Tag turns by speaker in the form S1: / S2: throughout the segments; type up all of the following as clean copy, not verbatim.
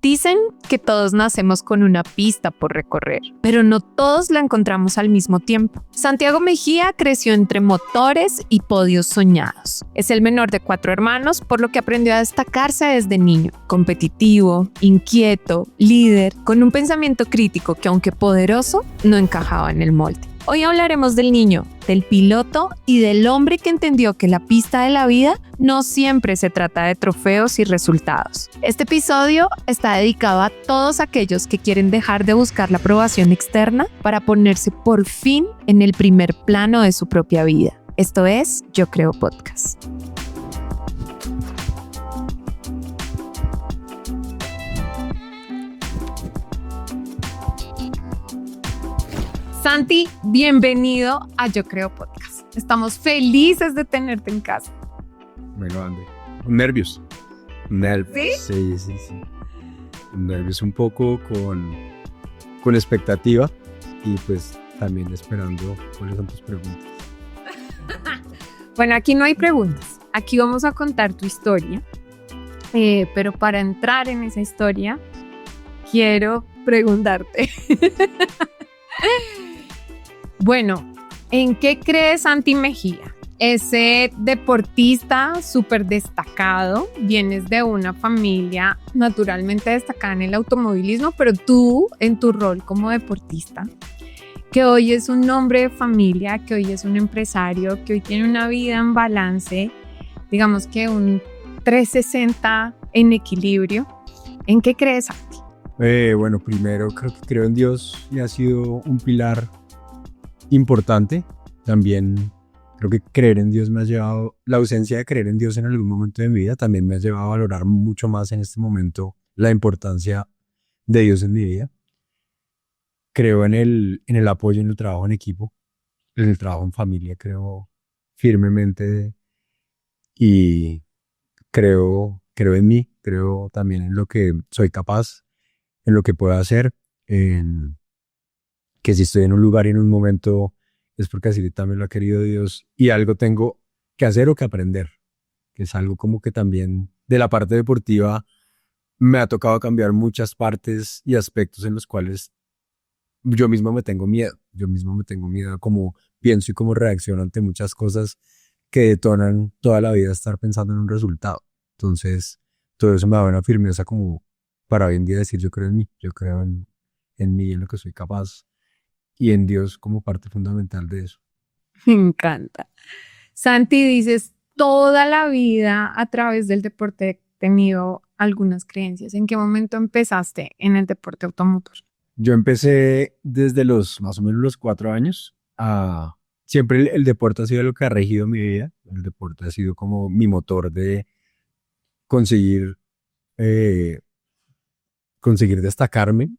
S1: Dicen que todos nacemos con una pista por recorrer, pero no todos la encontramos al mismo tiempo. Santiago Mejía creció entre motores y podios soñados. Es el menor de 4 hermanos, por lo que aprendió a destacarse desde niño. Competitivo, inquieto, líder, con un pensamiento crítico que, aunque poderoso, no encajaba en el molde. Hoy hablaremos del niño, del piloto y del hombre que entendió que la pista de la vida no siempre se trata de trofeos y resultados. Este episodio está dedicado a todos aquellos que quieren dejar de buscar la aprobación externa para ponerse por fin en el primer plano de su propia vida. Esto es Yo Creo Podcast. Santi, bienvenido a Yo Creo Podcast. Estamos felices de tenerte en casa.
S2: Bueno, Andy, nervios.
S1: ¿Sí?
S2: Sí. Nervios un poco con expectativa y pues también esperando cuáles son tus preguntas.
S1: Bueno, aquí no hay preguntas. Aquí vamos a contar tu historia. Pero para entrar en esa historia, quiero preguntarte. Bueno, ¿en qué crees Santi Mejía? Ese deportista súper destacado, vienes de una familia naturalmente destacada en el automovilismo, pero tú en tu rol como deportista, que hoy es un hombre de familia, que hoy es un empresario, que hoy tiene una vida en balance, digamos que un 360 en equilibrio. ¿En qué crees, Santi?
S2: Bueno, primero creo en Dios y ha sido un pilar importante. También creo que creer en Dios me ha llevado, la ausencia de creer en Dios en algún momento de mi vida también me ha llevado a valorar mucho más en este momento la importancia de Dios en mi vida. Creo en el apoyo, en el trabajo en equipo, en el trabajo en familia, creo firmemente y creo en mí, creo también en lo que soy capaz, en lo que puedo hacer, en que si estoy en un lugar y en un momento es porque así también lo ha querido Dios y algo tengo que hacer o que aprender, que es algo como que también de la parte deportiva me ha tocado cambiar muchas partes y aspectos en los cuales yo mismo me tengo miedo a cómo pienso y cómo reacciono ante muchas cosas que detonan toda la vida estar pensando en un resultado. Entonces, todo eso me da una firmeza como para hoy en día decir yo creo en mí, yo creo en mí, en lo que soy capaz y en Dios como parte fundamental de eso.
S1: Me encanta. Santi, dices, toda la vida a través del deporte he tenido algunas creencias. ¿En qué momento empezaste en el deporte automotor?
S2: Yo empecé desde más o menos los 4 años. Siempre el deporte ha sido lo que ha regido mi vida. El deporte ha sido como mi motor de conseguir destacarme.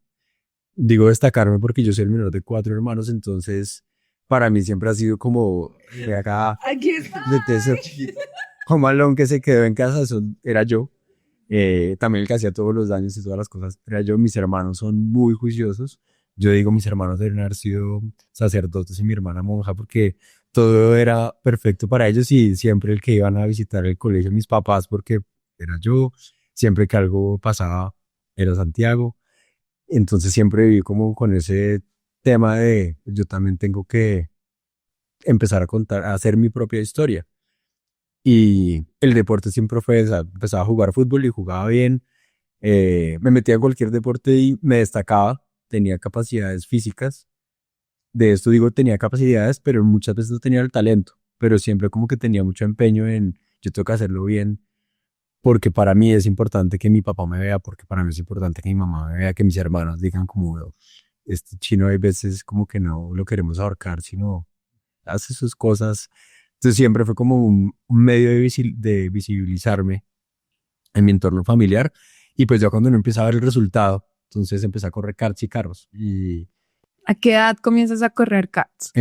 S2: Digo destacarme porque yo soy el menor de 4 hermanos, entonces para mí siempre ha sido como de acá,
S1: Aquí está.
S2: de ese chiquito, como Alón que se quedó en casa, era yo. También el que hacía todos los daños y todas las cosas era yo. Mis hermanos son muy juiciosos. Yo digo, mis hermanos deben haber sido sacerdotes y mi hermana monja porque todo era perfecto para ellos y siempre el que iban a visitar el colegio mis papás porque era yo, siempre que algo pasaba era Santiago. Entonces siempre viví como con ese tema de yo también tengo que empezar a contar, a hacer mi propia historia. Y el deporte siempre fue, o sea, empezaba a jugar fútbol y jugaba bien. Me metía en cualquier deporte y me destacaba. Tenía capacidades físicas. De esto digo, tenía capacidades, pero muchas veces no tenía el talento. Pero siempre como que tenía mucho empeño en yo tengo que hacerlo bien. Porque para mí es importante que mi papá me vea, porque para mí es importante que mi mamá me vea, que mis hermanos digan como, este chino hay veces como que no lo queremos ahorcar, sino hace sus cosas. Entonces siempre fue como un medio de visibilizarme en mi entorno familiar. Y pues ya cuando uno empieza a ver el resultado, entonces empecé a correr karts y carros. Y
S1: ¿A qué edad comienzas a correr karts?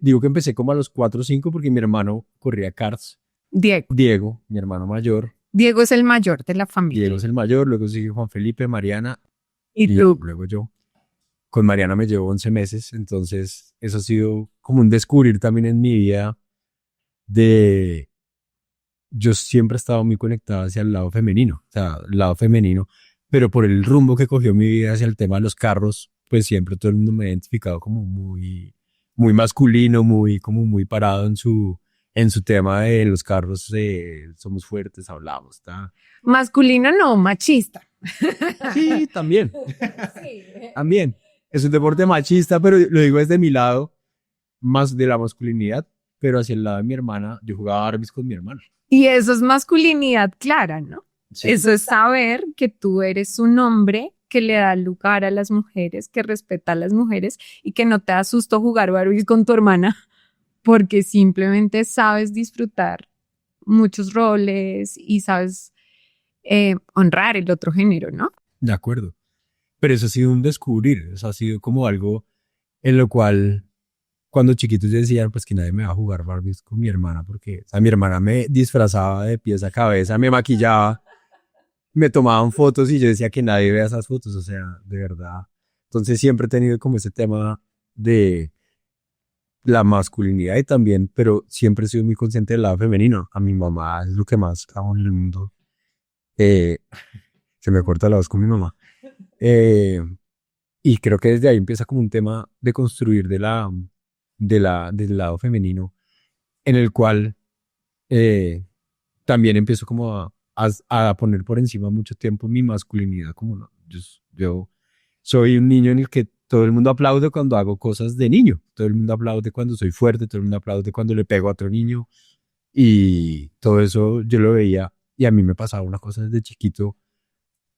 S2: digo que empecé como a los 4 o 5 porque mi hermano corría karts. Diego, mi hermano mayor.
S1: Diego es el mayor de la familia.
S2: Diego es el mayor, luego sigue Juan Felipe, Mariana
S1: ¿Y tú?
S2: luego yo. Con Mariana me llevo 11 meses, entonces eso ha sido como un descubrir también en mi vida yo siempre he estado muy conectado hacia el lado femenino, o sea, el lado femenino pero por el rumbo que cogió mi vida hacia el tema de los carros, pues siempre todo el mundo me ha identificado como muy, muy masculino, como muy parado en su tema de los carros, somos fuertes, hablamos, ¿está?
S1: Masculino no, machista.
S2: Sí, también. También. Es un deporte machista, pero lo digo desde mi lado, más de la masculinidad, pero hacia el lado de mi hermana, yo jugaba Barbies con mi hermana.
S1: Y eso es masculinidad clara, ¿no?
S2: Sí.
S1: Eso es saber que tú eres un hombre que le da lugar a las mujeres, que respeta a las mujeres y que no te da susto jugar Barbies con tu hermana porque simplemente sabes disfrutar muchos roles y sabes honrar el otro género, ¿no?
S2: De acuerdo. Pero eso ha sido un descubrir, eso ha sido como algo en lo cual cuando chiquitos decían pues que nadie me va a jugar Barbies con mi hermana porque, o sea, mi hermana me disfrazaba de pies a cabeza, me maquillaba, me tomaban fotos y yo decía que nadie vea esas fotos, o sea, de verdad. Entonces siempre he tenido como ese tema de la masculinidad y también, pero siempre he sido muy consciente del lado femenino. A mi mamá es lo que más amo en el mundo. Eh, Se me corta la voz con mi mamá. Eh, y creo que desde ahí empieza como un tema de construir del lado femenino, en el cual eh, también empiezo como a poner por encima mucho tiempo mi masculinidad. Como no, yo soy un niño en el que todo el mundo aplaude cuando hago cosas de niño. Todo el mundo aplaude cuando soy fuerte, todo el mundo aplaude cuando le pego a otro niño. Y todo eso yo lo veía y a mí me pasaba una cosa desde chiquito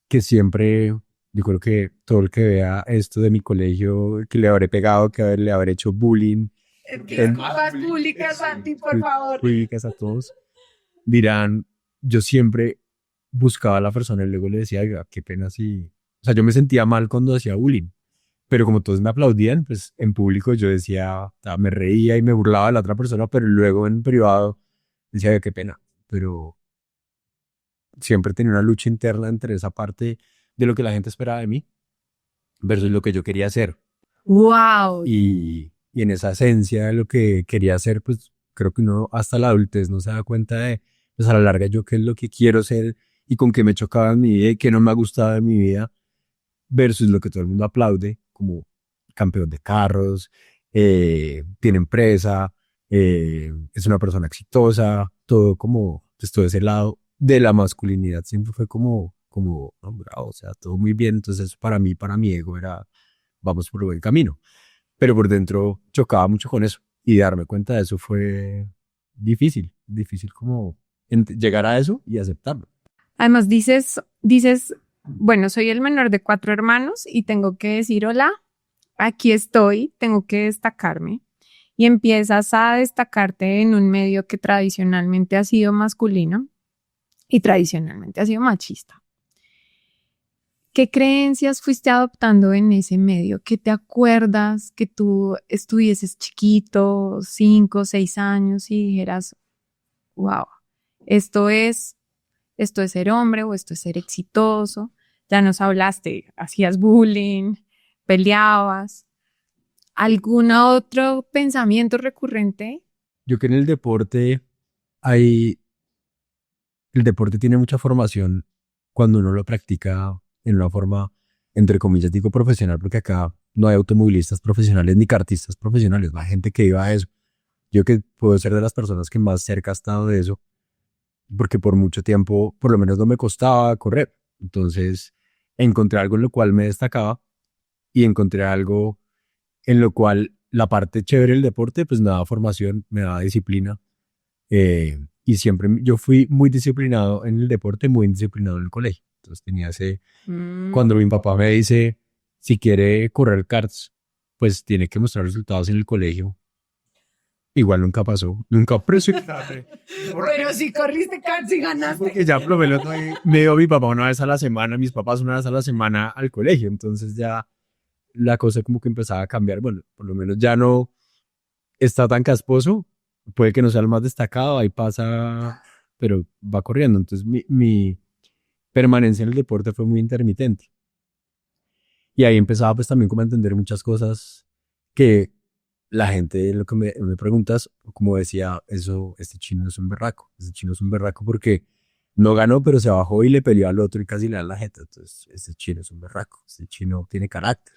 S2: que siempre, yo creo que todo el que vea esto de mi colegio, que le habré pegado, que le habré hecho bullying,
S1: Disculpas públicas, Santi, por favor.
S2: públicas a todos, dirán, yo siempre buscaba a la persona y luego le decía, "Oiga, qué pena si..." O sea, yo me sentía mal cuando hacía bullying, pero como todos me aplaudían, pues en público yo decía, me reía y me burlaba de la otra persona, pero luego en privado decía, "Oiga, qué pena." Pero siempre tenía una lucha interna entre esa parte de lo que la gente esperaba de mí versus lo que yo quería hacer.
S1: Wow.
S2: Y en esa esencia de lo que quería hacer, pues creo que uno hasta la adultez no se da cuenta de, pues a la larga yo qué es lo que quiero ser y con qué me chocaba en mi vida y qué no me ha gustado en mi vida versus lo que todo el mundo aplaude como campeón de carros, tiene empresa, es una persona exitosa, todo como, pues todo ese lado de la masculinidad siempre fue como, no, bravo, o sea, todo muy bien. Entonces para mi ego era, vamos por buen camino. Pero por dentro chocaba mucho con eso. Y darme cuenta de eso fue difícil como llegar a eso y aceptarlo.
S1: Además dices, bueno, soy el menor de 4 hermanos y tengo que decir, hola, aquí estoy, tengo que destacarme. Y empiezas a destacarte en un medio que tradicionalmente ha sido masculino y tradicionalmente ha sido machista. ¿Qué creencias fuiste adoptando en ese medio? ¿Qué te acuerdas que tú estuvieses chiquito, 5, 6 años y dijeras, wow, esto es ser hombre o esto es ser exitoso? Ya nos hablaste, hacías bullying, peleabas. ¿Algún otro pensamiento recurrente?
S2: Yo creo que en el deporte tiene mucha formación cuando uno lo practica en una forma, entre comillas, digo profesional, porque acá no hay automovilistas profesionales ni kartistas profesionales, hay gente que iba a eso. Yo que puedo ser de las personas que más cerca ha estado de eso, porque por mucho tiempo, por lo menos no me costaba correr. Entonces, encontré algo en lo cual me destacaba y encontré algo en lo cual la parte chévere del deporte, pues me daba formación, me daba disciplina. Y siempre yo fui muy disciplinado en el deporte, muy disciplinado en el colegio. Entonces tenía cuando mi papá me dice, si quiere correr karts, pues tiene que mostrar resultados en el colegio. Igual nunca pasó, nunca presionaste.
S1: Pero si corriste karts y ganaste.
S2: Porque ya por lo menos me dio mi papá una vez a la semana, mis papás una vez a la semana al colegio. Entonces ya la cosa como que empezaba a cambiar. Bueno, por lo menos ya no está tan casposo. Puede que no sea el más destacado, ahí pasa, pero va corriendo. Entonces mi permanencia en el deporte fue muy intermitente. Y ahí empezaba pues también como a entender muchas cosas que la gente, lo que me preguntas, como decía, eso, este chino es un berraco porque No ganó, pero se bajó y le peleó al otro y casi le da la jeta. Entonces, este chino es un berraco, este chino tiene carácter.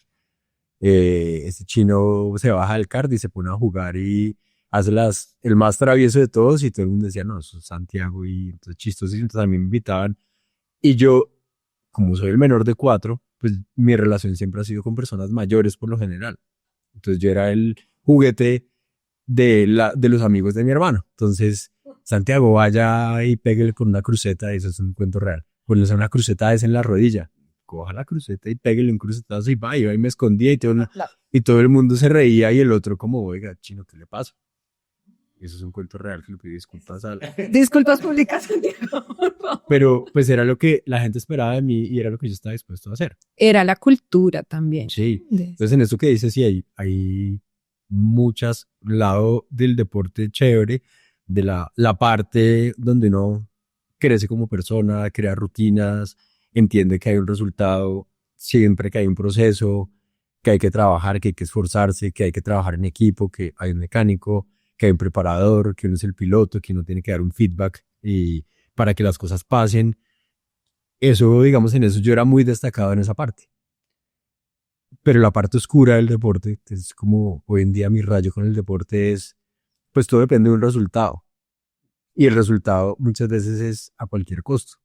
S2: Este chino se baja del kart y se pone a jugar y hace el más travieso de todos y todo el mundo decía, no, eso es Santiago y entonces chistoso y entonces a mí me invitaban y yo, como soy el menor de cuatro, pues mi relación siempre ha sido con personas mayores por lo general. Entonces yo era el juguete de los amigos de mi hermano. Entonces, Santiago, vaya y péguele con una cruceta, eso es un cuento real. Ponle una cruceta es en la rodilla. Coja la cruceta y péguele un crucetazo y va, y ahí me escondía y todo el mundo se reía y el otro como, oiga, chino, ¿qué le pasa? Eso es un cuento real que le pido disculpas a
S1: Disculpas públicas, Santiago, por favor.
S2: Pero pues era lo que la gente esperaba de mí y era lo que yo estaba dispuesto a hacer.
S1: Era la cultura también.
S2: Sí. Entonces en eso que dices, sí, hay muchas lado del deporte chévere, de la parte donde uno crece como persona, crea rutinas, entiende que hay un resultado, siempre que hay un proceso, que hay que trabajar, que hay que esforzarse, que hay que trabajar en equipo, que hay un mecánico, que hay un preparador, que uno es el piloto, que uno tiene que dar un feedback y para que las cosas pasen. Eso, digamos, en eso yo era muy destacado en esa parte. Pero la parte oscura del deporte, que es como hoy en día mi rayo con el deporte es, pues todo depende de un resultado. Y el resultado muchas veces es a cualquier costo.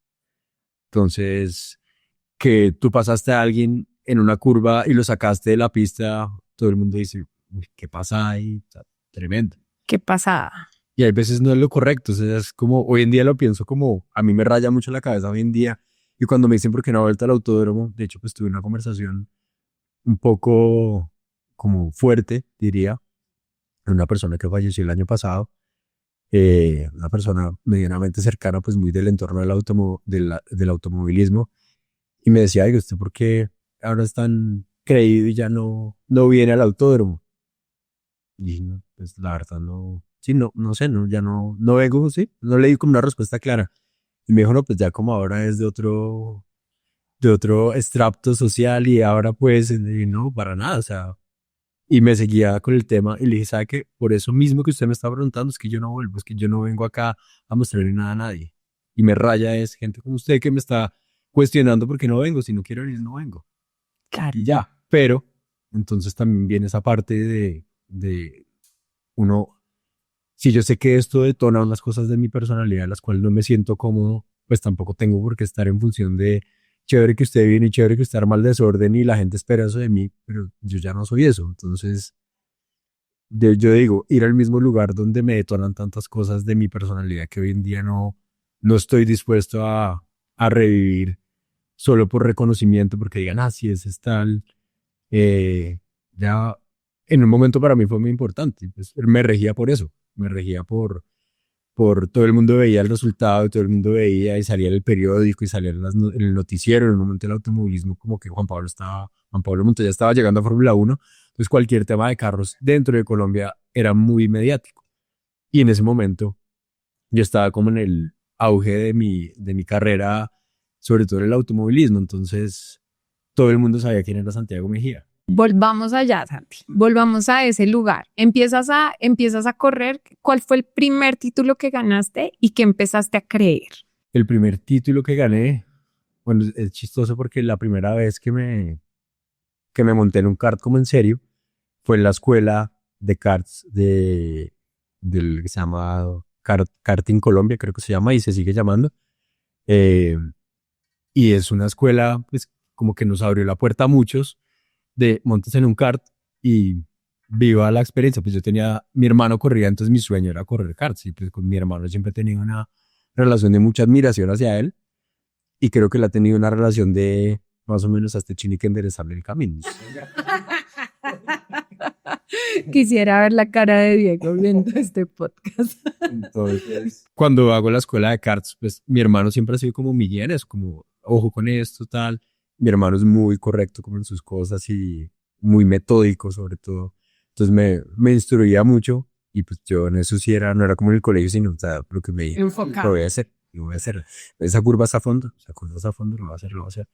S2: Entonces, que tú pasaste a alguien en una curva y lo sacaste de la pista, todo el mundo dice, uy, ¿qué pasa ahí? O sea, tremendo.
S1: ¿Qué pasaba?
S2: Y hay veces no es lo correcto. O sea, es como, hoy en día lo pienso como, a mí me raya mucho la cabeza hoy en día. Y cuando me dicen por qué no vuelta al autódromo, de hecho, pues tuve una conversación un poco como fuerte, diría, de una persona que falleció el año pasado, una persona medianamente cercana, pues muy del entorno del automovilismo, y me decía, ay, ¿usted por qué ahora es tan creído y ya no viene al autódromo? Y no, pues la verdad no, sí, no sé, no, ya no vengo, sí, no le di como una respuesta clara. Y me dijo, no, pues ya como ahora es de otro extracto social y ahora pues, y no, para nada, o sea, y me seguía con el tema y le dije, ¿sabe qué? Por eso mismo que usted me está preguntando es que yo no vuelvo, es que yo no vengo acá a mostrarle nada a nadie. Y me raya es gente como usted que me está cuestionando porque no vengo, si no quiero venir, no vengo.
S1: Claro.
S2: Y ya, pero entonces también viene esa parte de uno, si yo sé que esto detona unas cosas de mi personalidad, las cuales no me siento cómodo, pues tampoco tengo por qué estar en función de chévere que usted viene y chévere que usted arma el desorden y la gente espera eso de mí, pero yo ya no soy eso. Entonces, yo digo, ir al mismo lugar donde me detonan tantas cosas de mi personalidad que hoy en día no estoy dispuesto a revivir solo por reconocimiento, porque digan, ah, sí, ese es tal. Ya en un momento para mí fue muy importante. Pues, me regía por eso, me regía por todo el mundo veía el resultado, todo el mundo veía y salía en el periódico y salía en el noticiero. En el momento del automovilismo, como que Juan Pablo Montoya estaba llegando a Fórmula 1, entonces cualquier tema de carros dentro de Colombia era muy mediático. Y en ese momento yo estaba como en el auge de mi carrera, sobre todo en el automovilismo, entonces todo el mundo sabía quién era Santiago Mejía.
S1: Volvamos allá, Santi. Volvamos a ese lugar. Empiezas a correr. ¿Cuál fue el primer título que ganaste y que empezaste a creer?
S2: El primer título que gané, bueno, es chistoso porque la primera vez que me monté en un kart como en serio fue en la escuela de karts del que se llama Karting Colombia, creo que se llama y se sigue llamando. Y es una escuela, pues, como que nos abrió la puerta a muchos de montes en un kart y viva la experiencia. Pues mi hermano corría, entonces mi sueño era correr karts y pues con mi hermano siempre he tenido una relación de mucha admiración hacia él y creo que él ha tenido una relación de más o menos a este chino que enderezarle el camino.
S1: Quisiera ver la cara de Diego viendo este podcast.
S2: Entonces, cuando hago la escuela de karts, pues mi hermano siempre ha sido como mi guía en eso, como ojo con esto, tal. Mi hermano es muy correcto como en sus cosas y muy metódico sobre todo. Entonces me instruía mucho y pues yo en eso sí no era como en el colegio, sino o sea, lo que me dije, lo voy a hacer, lo voy a hacer. Esa curva está a fondo, lo voy a hacer, lo voy a hacer.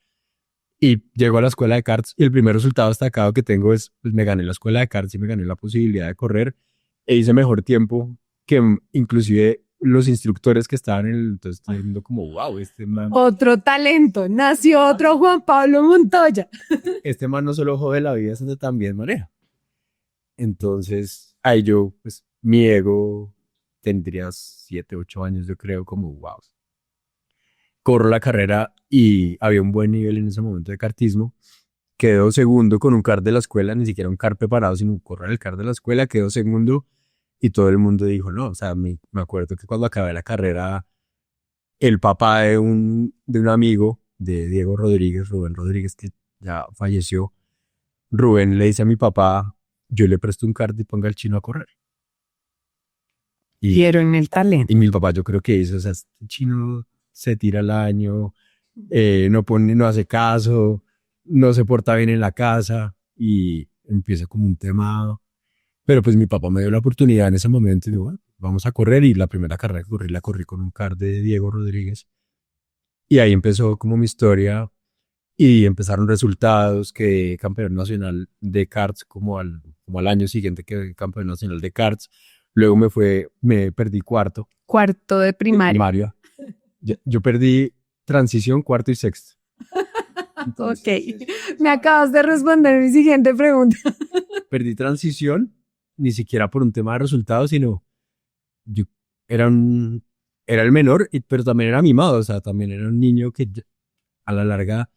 S2: Y llego a la escuela de karts y el primer resultado destacado que tengo es, pues me gané la escuela de karts y me gané la posibilidad de correr e hice mejor tiempo que inclusive los instructores que estaban entonces estoy viendo como, wow,
S1: Otro talento, nació otro Juan Pablo Montoya.
S2: este man no solo jode la vida, sino también maneja. Entonces, ahí yo, pues, mi ego tendría 7, 8 años, yo creo, como, wow. Corro la carrera y había un buen nivel en ese momento de kartismo. Quedó segundo con un kart de la escuela, ni siquiera un kart preparado, sino correr el kart de la escuela, quedó segundo y todo el mundo dijo, no, o sea, me acuerdo que cuando acabé la carrera, el papá de un amigo de Diego Rodríguez, Rubén Rodríguez, que ya falleció, Rubén le dice a mi papá, yo le presto un kart y ponga al chino a correr.
S1: Vieron el talento.
S2: Y mi papá yo creo que hizo, o sea, este chino se tira al año, no hace caso, no se porta bien en la casa y empieza como un tema. Pero pues mi papá me dio la oportunidad en ese momento y dijo, bueno, vamos a correr. Y la primera carrera que corrí la corrí con un kart de Diego Rodríguez. Y ahí empezó como mi historia y empezaron resultados, que campeón nacional de karts como al año siguiente que campeón nacional de karts. Luego me perdí cuarto.
S1: Cuarto de primaria.
S2: Yo perdí transición, cuarto y sexto.
S1: Entonces, ok, me acabas de responder mi siguiente pregunta.
S2: Perdí transición, ni siquiera por un tema de resultados, sino yo era el menor, pero también era mimado, o sea, también era un niño que a la larga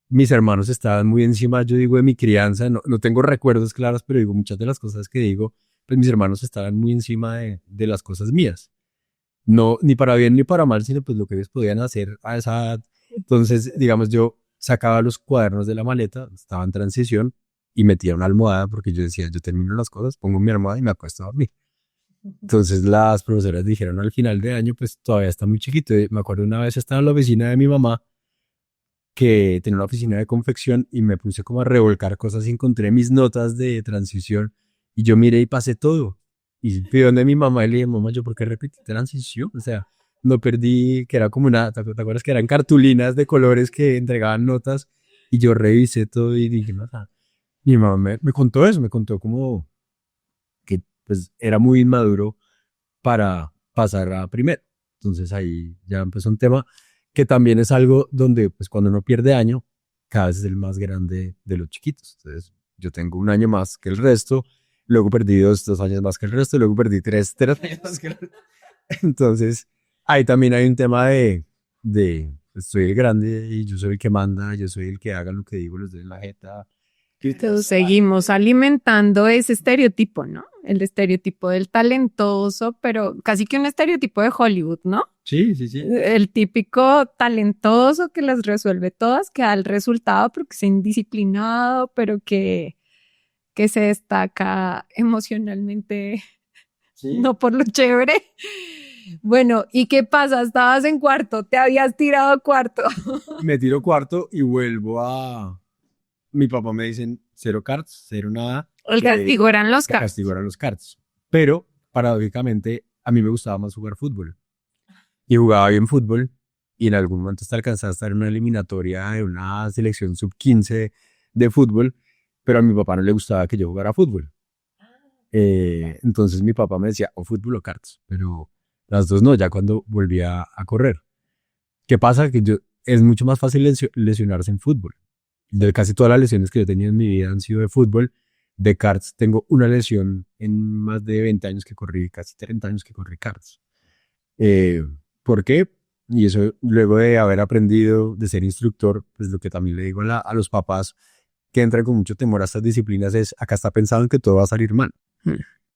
S2: mis hermanos estaban muy encima, yo digo, de mi crianza, no tengo recuerdos claros, pero digo, muchas de las cosas que digo, pues mis hermanos estaban muy encima de las cosas mías. No, ni para bien ni para mal, sino pues lo que ellos podían hacer a esa edad. Entonces, digamos, yo sacaba los cuadernos de la maleta, estaba en transición y metía una almohada porque yo decía, yo termino las cosas, pongo mi almohada y me acuesto a dormir. Entonces las profesoras dijeron al final de año, pues todavía está muy chiquito. Me acuerdo una vez estaba en la oficina de mi mamá, que tenía una oficina de confección y me puse como a revolcar cosas y encontré mis notas de transición y yo miré y pasé todo. Y fui donde mi mamá y le dije, mamá, ¿yo por qué repetí transición? O sea, no perdí, que era como ¿te acuerdas que eran cartulinas de colores que entregaban notas? Y yo revisé todo y dije, no, o sea, mi mamá me contó eso, me contó como que pues era muy inmaduro para pasar a primero. Entonces ahí ya empezó un tema que también es algo donde pues cuando uno pierde año, cada vez es el más grande de los chiquitos. Entonces yo tengo un año más que el resto, luego perdí dos años más que el resto, luego perdí tres años más que el resto. Entonces ahí también hay un tema de pues, soy el grande y yo soy el que manda, yo soy el que haga lo que digo, les doy la jeta.
S1: Entonces seguimos alimentando ese estereotipo, ¿no? El estereotipo del talentoso, pero casi que un estereotipo de Hollywood, ¿no?
S2: Sí, sí, sí.
S1: El típico talentoso que las resuelve todas, que da el resultado porque es indisciplinado, pero que se destaca emocionalmente,
S2: Sí.
S1: no por lo chévere. Bueno, ¿y qué pasa? Estabas en cuarto, te habías tirado a cuarto.
S2: Me tiro cuarto y vuelvo a... Mi papá me dicen cero karts, cero nada.
S1: El castigo eran los karts.
S2: Castigo eran los karts. Pero, paradójicamente, a mí me gustaba más jugar fútbol. Y jugaba bien fútbol. Y en algún momento hasta alcanzé a estar en una eliminatoria de una selección sub-15 de fútbol. Pero a mi papá no le gustaba que yo jugara fútbol. Entonces mi papá me decía, o fútbol o karts. Pero las dos no, ya cuando volvía a correr. ¿Qué pasa? Que es mucho más fácil lesionarse en fútbol. De casi todas las lesiones que yo he tenido en mi vida han sido de fútbol. De karts tengo una lesión en más de 20 años que corrí, casi 30 años que corrí karts. ¿Por qué? Y eso luego de haber aprendido de ser instructor, pues lo que también le digo a los papás que entran con mucho temor a estas disciplinas es, acá está pensado en que todo va a salir mal.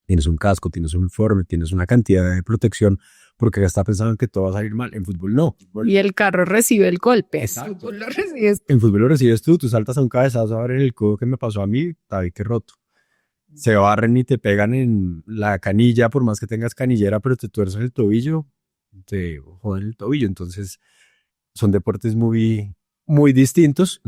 S2: Tienes un casco, tienes un uniforme, tienes una cantidad de protección, porque acá está pensado en que todo va a salir mal. En fútbol no.
S1: Y el carro recibe el golpe.
S2: Exacto.
S1: Tú lo recibes.
S2: En fútbol lo recibes tú saltas a un cabezazo a ver el codo que me pasó a mí, tabique roto. Se barren y te pegan en la canilla, por más que tengas canillera, pero te tuercen el tobillo, te joden el tobillo. Entonces, son deportes muy, muy distintos.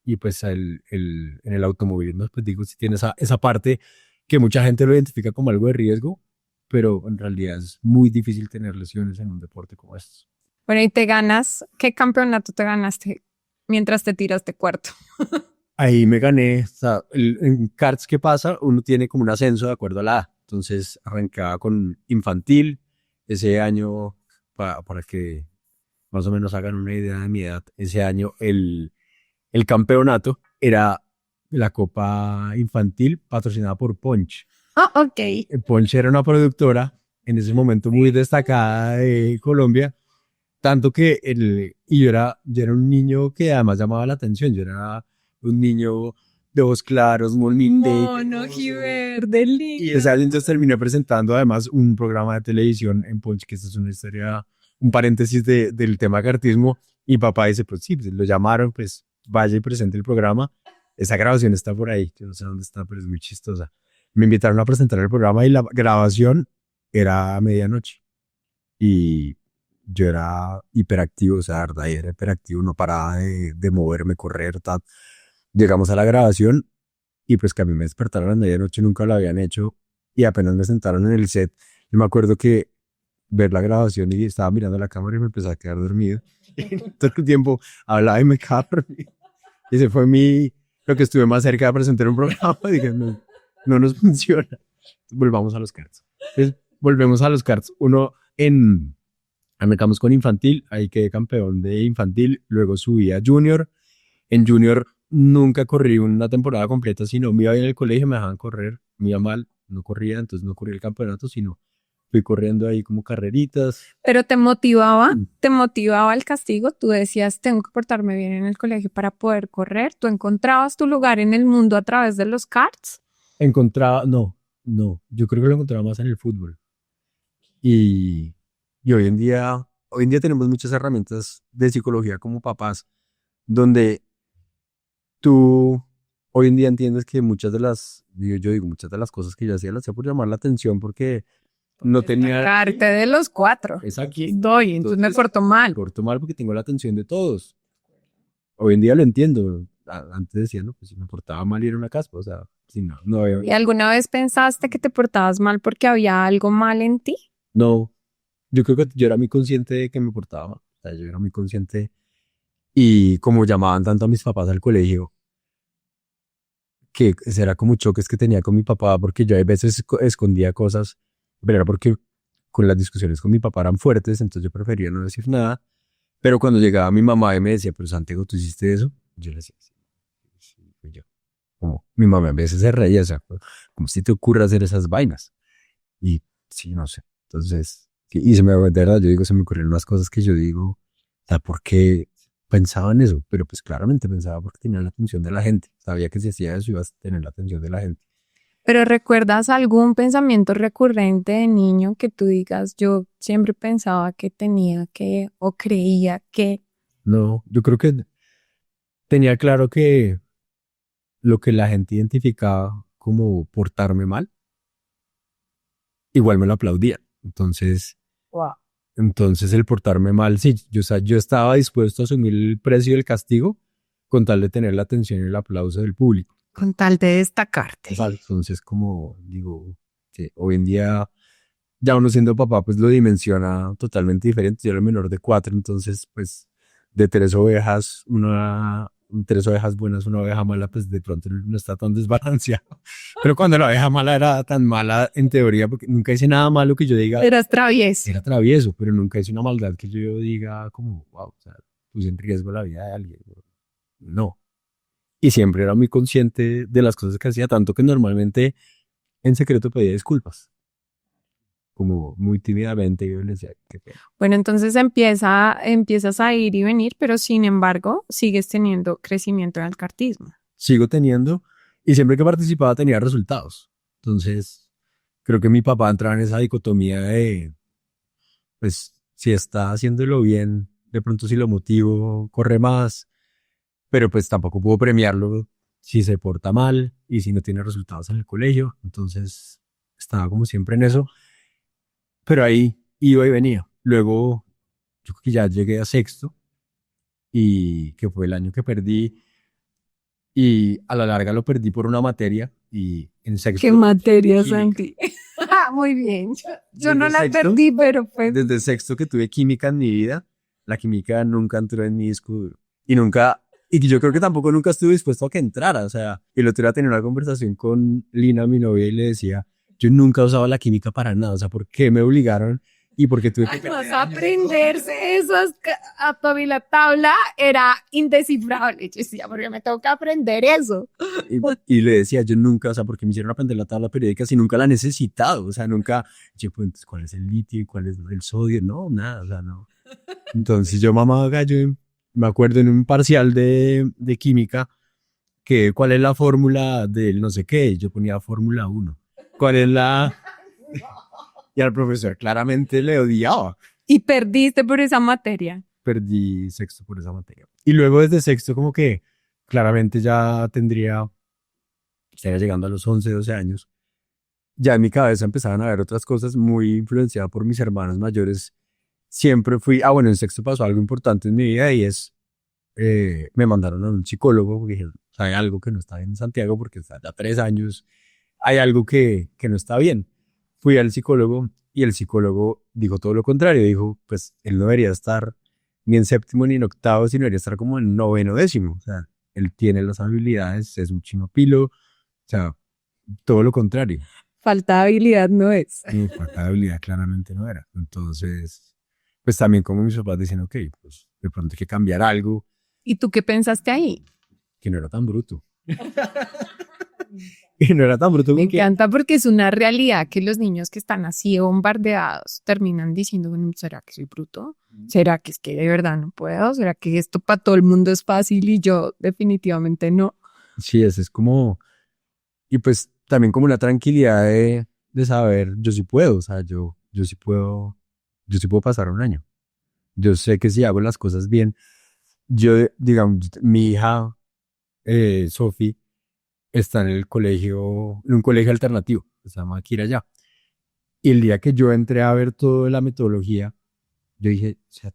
S2: Y pues en el automovilismo, pues digo, si tiene esa parte que mucha gente lo identifica como algo de riesgo, pero en realidad es muy difícil tener lesiones en un deporte como estos.
S1: Bueno, y te ganas, ¿qué campeonato te ganaste mientras te tiraste cuarto?
S2: Ahí me gané, o sea, en karts, ¿qué pasa? Uno tiene como un ascenso de acuerdo a la edad. Entonces arrancaba con infantil, Ese año, para que más o menos hagan una idea de mi edad, ese año el campeonato era la Copa Infantil patrocinada por Punch.
S1: Ah, ok.
S2: Punch era una productora en ese momento muy destacada de Colombia, tanto que yo era un niño que además llamaba la atención, yo era un niño de ojos claros, bonito.
S1: Mono, verde, lindo.
S2: Y ese año entonces terminé presentando además un programa de televisión en Punch, que esta es una historia, un paréntesis del tema cartismo, y papá dice, pues sí, pues lo llamaron, pues vaya y presente el programa. Esa grabación está por ahí, yo no sé dónde está, pero es muy chistosa. Me invitaron a presentar el programa y la grabación era a medianoche. Y yo era hiperactivo, o sea, de verdad, era hiperactivo, no paraba de moverme, correr, tal. Llegamos a la grabación y pues que a mí me despertaron a medianoche, nunca lo habían hecho, y apenas me sentaron en el set, yo me acuerdo que ver la grabación y estaba mirando la cámara y me empecé a quedar dormido. Y todo el tiempo hablaba y me quedaba dormido. Y ese fue lo que estuve más cerca de presentar un programa. Dije, no, no nos funciona. Volvamos a los cards. Entonces, volvemos a los cards. Arrancamos con infantil, ahí quedé campeón de infantil, luego subí a junior. En junior nunca corrí una temporada completa, sino me iba bien en el colegio, me dejaban correr, me iba mal, no corría, entonces no corrí el campeonato, sino fui corriendo ahí como carreritas.
S1: Pero te motivaba el castigo. Tú decías, tengo que portarme bien en el colegio para poder correr. ¿Tú encontrabas tu lugar en el mundo a través de los karts?
S2: No, yo creo que lo encontraba más en el fútbol. Y, y hoy en día tenemos muchas herramientas de psicología como papás, donde tú hoy en día entiendes que yo digo, muchas de las cosas que yo hacía las hacía por llamar la atención porque no tenía...
S1: Sacarte de los 4.
S2: Es aquí.
S1: Entonces me porto mal.
S2: Corto mal porque tengo la atención de todos. Hoy en día lo entiendo. Antes decía, no, pues si me portaba mal ir a una caspa, o sea, si no había...
S1: ¿Y alguna vez pensaste que te portabas mal porque había algo mal en ti?
S2: No, yo creo que yo era muy consciente de que me portaba mal. O sea, yo era muy consciente y como llamaban tanto a mis papás al colegio, que era como choques que tenía con mi papá porque yo a veces escondía cosas, pero era porque con las discusiones con mi papá eran fuertes, entonces yo prefería no decir nada. Pero cuando llegaba mi mamá y me decía, pero Santiago, ¿tú hiciste eso? Yo le decía, sí, sí, fui yo. Como mi mamá a veces se reía, o sea, como si te ocurra hacer esas vainas. Y sí, no sé. Entonces, y de verdad, yo digo, se me ocurrieron unas cosas que yo digo, o sea, ¿por qué pensaba en eso? Pero pues claramente pensaba porque tenía la atención de la gente. Sabía que si hacía eso ibas a tener la atención de la gente.
S1: ¿Pero recuerdas algún pensamiento recurrente de niño que tú digas, yo siempre pensaba que tenía que o creía que?
S2: No, yo creo que tenía claro que lo que la gente identificaba como portarme mal, igual me lo aplaudían. Entonces,
S1: Wow.
S2: entonces el portarme mal, sí, o sea, yo estaba dispuesto a asumir el precio del castigo con tal de tener la atención y el aplauso del público.
S1: Con tal de destacarte.
S2: Entonces, como digo, sí, hoy en día, ya uno siendo papá, pues lo dimensiona totalmente diferente. Yo era el menor de 4, entonces, pues, de 3 ovejas, tres ovejas buenas, una oveja mala, pues de pronto no está tan desbalanceado. Pero cuando la oveja mala era tan mala, en teoría, porque nunca hice nada malo que yo diga.
S1: Eras travieso.
S2: Era travieso, pero nunca hice una maldad que yo diga como, wow, o sea, puse en riesgo la vida de alguien. No. Y siempre era muy consciente de las cosas que hacía, tanto que normalmente en secreto pedía disculpas. Como muy tímidamente yo le decía, qué pena.
S1: Bueno, entonces empiezas a ir y venir, pero sin embargo sigues teniendo crecimiento en el kartismo.
S2: Sigo teniendo, y siempre que participaba tenía resultados. Entonces, creo que mi papá entraba en esa dicotomía de, pues, si está haciéndolo bien, de pronto si lo motivo, corre más, pero pues tampoco puedo premiarlo si se porta mal y si no tiene resultados en el colegio. Entonces, estaba como siempre en eso. Pero ahí iba y venía. Luego, yo creo que ya llegué a sexto, y que fue el año que perdí, y a la larga lo perdí por una materia, y en sexto...
S1: ¿Qué materia,
S2: química.
S1: Santi? Muy bien. Yo no
S2: Desde
S1: la
S2: sexto,
S1: perdí, pero pues...
S2: Desde sexto que tuve química en mi vida, la química nunca entró en mi disco duro. Y yo creo que tampoco nunca estuve dispuesto a que entrara. O sea, y el otro día tenía una conversación con Lina, mi novia, y le decía, yo nunca usaba la química para nada. O sea, ¿por qué me obligaron y porque tuve que
S1: Además, aprenderse esas a toda la tabla era indescifrable. Yo decía, ¿por qué me tengo que aprender eso?
S2: y le decía, yo nunca, o sea, porque me hicieron aprender la tabla periódica si nunca la he necesitado, o sea, nunca, yo, pues, entonces, ¿cuál es el litio y cuál es el sodio? No, nada, o sea, no. Entonces yo mamaba gallo, me acuerdo en un parcial de química, que cuál es la fórmula del no sé qué, yo ponía fórmula uno. ¿Cuál es la...? Y al profesor claramente le odiaba.
S1: Y perdiste por esa materia.
S2: Perdí sexto por esa materia. Y luego desde sexto como que claramente ya estaría llegando a los 11, 12 años. Ya en mi cabeza empezaban a ver otras cosas muy influenciadas por mis hermanos mayores. Siempre fui, bueno, en sexto pasó algo importante en mi vida y es, me mandaron a un psicólogo porque dije, hay algo que no está bien en Santiago porque está ya 3 años, hay algo que no está bien. Fui al psicólogo y el psicólogo dijo todo lo contrario, dijo, pues él no debería estar ni en séptimo ni en octavo, sino debería estar como en noveno, décimo. O sea, él tiene las habilidades, es un chinopilo, o sea, todo lo contrario.
S1: Falta de habilidad no es.
S2: Falta de habilidad claramente no era. Entonces, pues también como mis papás dicen, ok, pues de pronto hay que cambiar algo.
S1: ¿Y tú qué pensaste ahí?
S2: Que no era tan bruto. Que no era tan bruto.
S1: Me encanta porque es una realidad que los niños que están así bombardeados terminan diciendo, bueno, ¿será que soy bruto? ¿Será que es que de verdad no puedo? ¿Será que esto para todo el mundo es fácil y yo definitivamente no?
S2: Sí, es como... Y pues también como una tranquilidad de saber, yo sí puedo, o sea, yo sí puedo pasar un año. Yo sé que si hago las cosas bien, digamos, mi hija, Sophie, está en el colegio, en un colegio alternativo, que se llama Kiraya. Y el día que yo entré a ver toda la metodología, yo dije, o sea,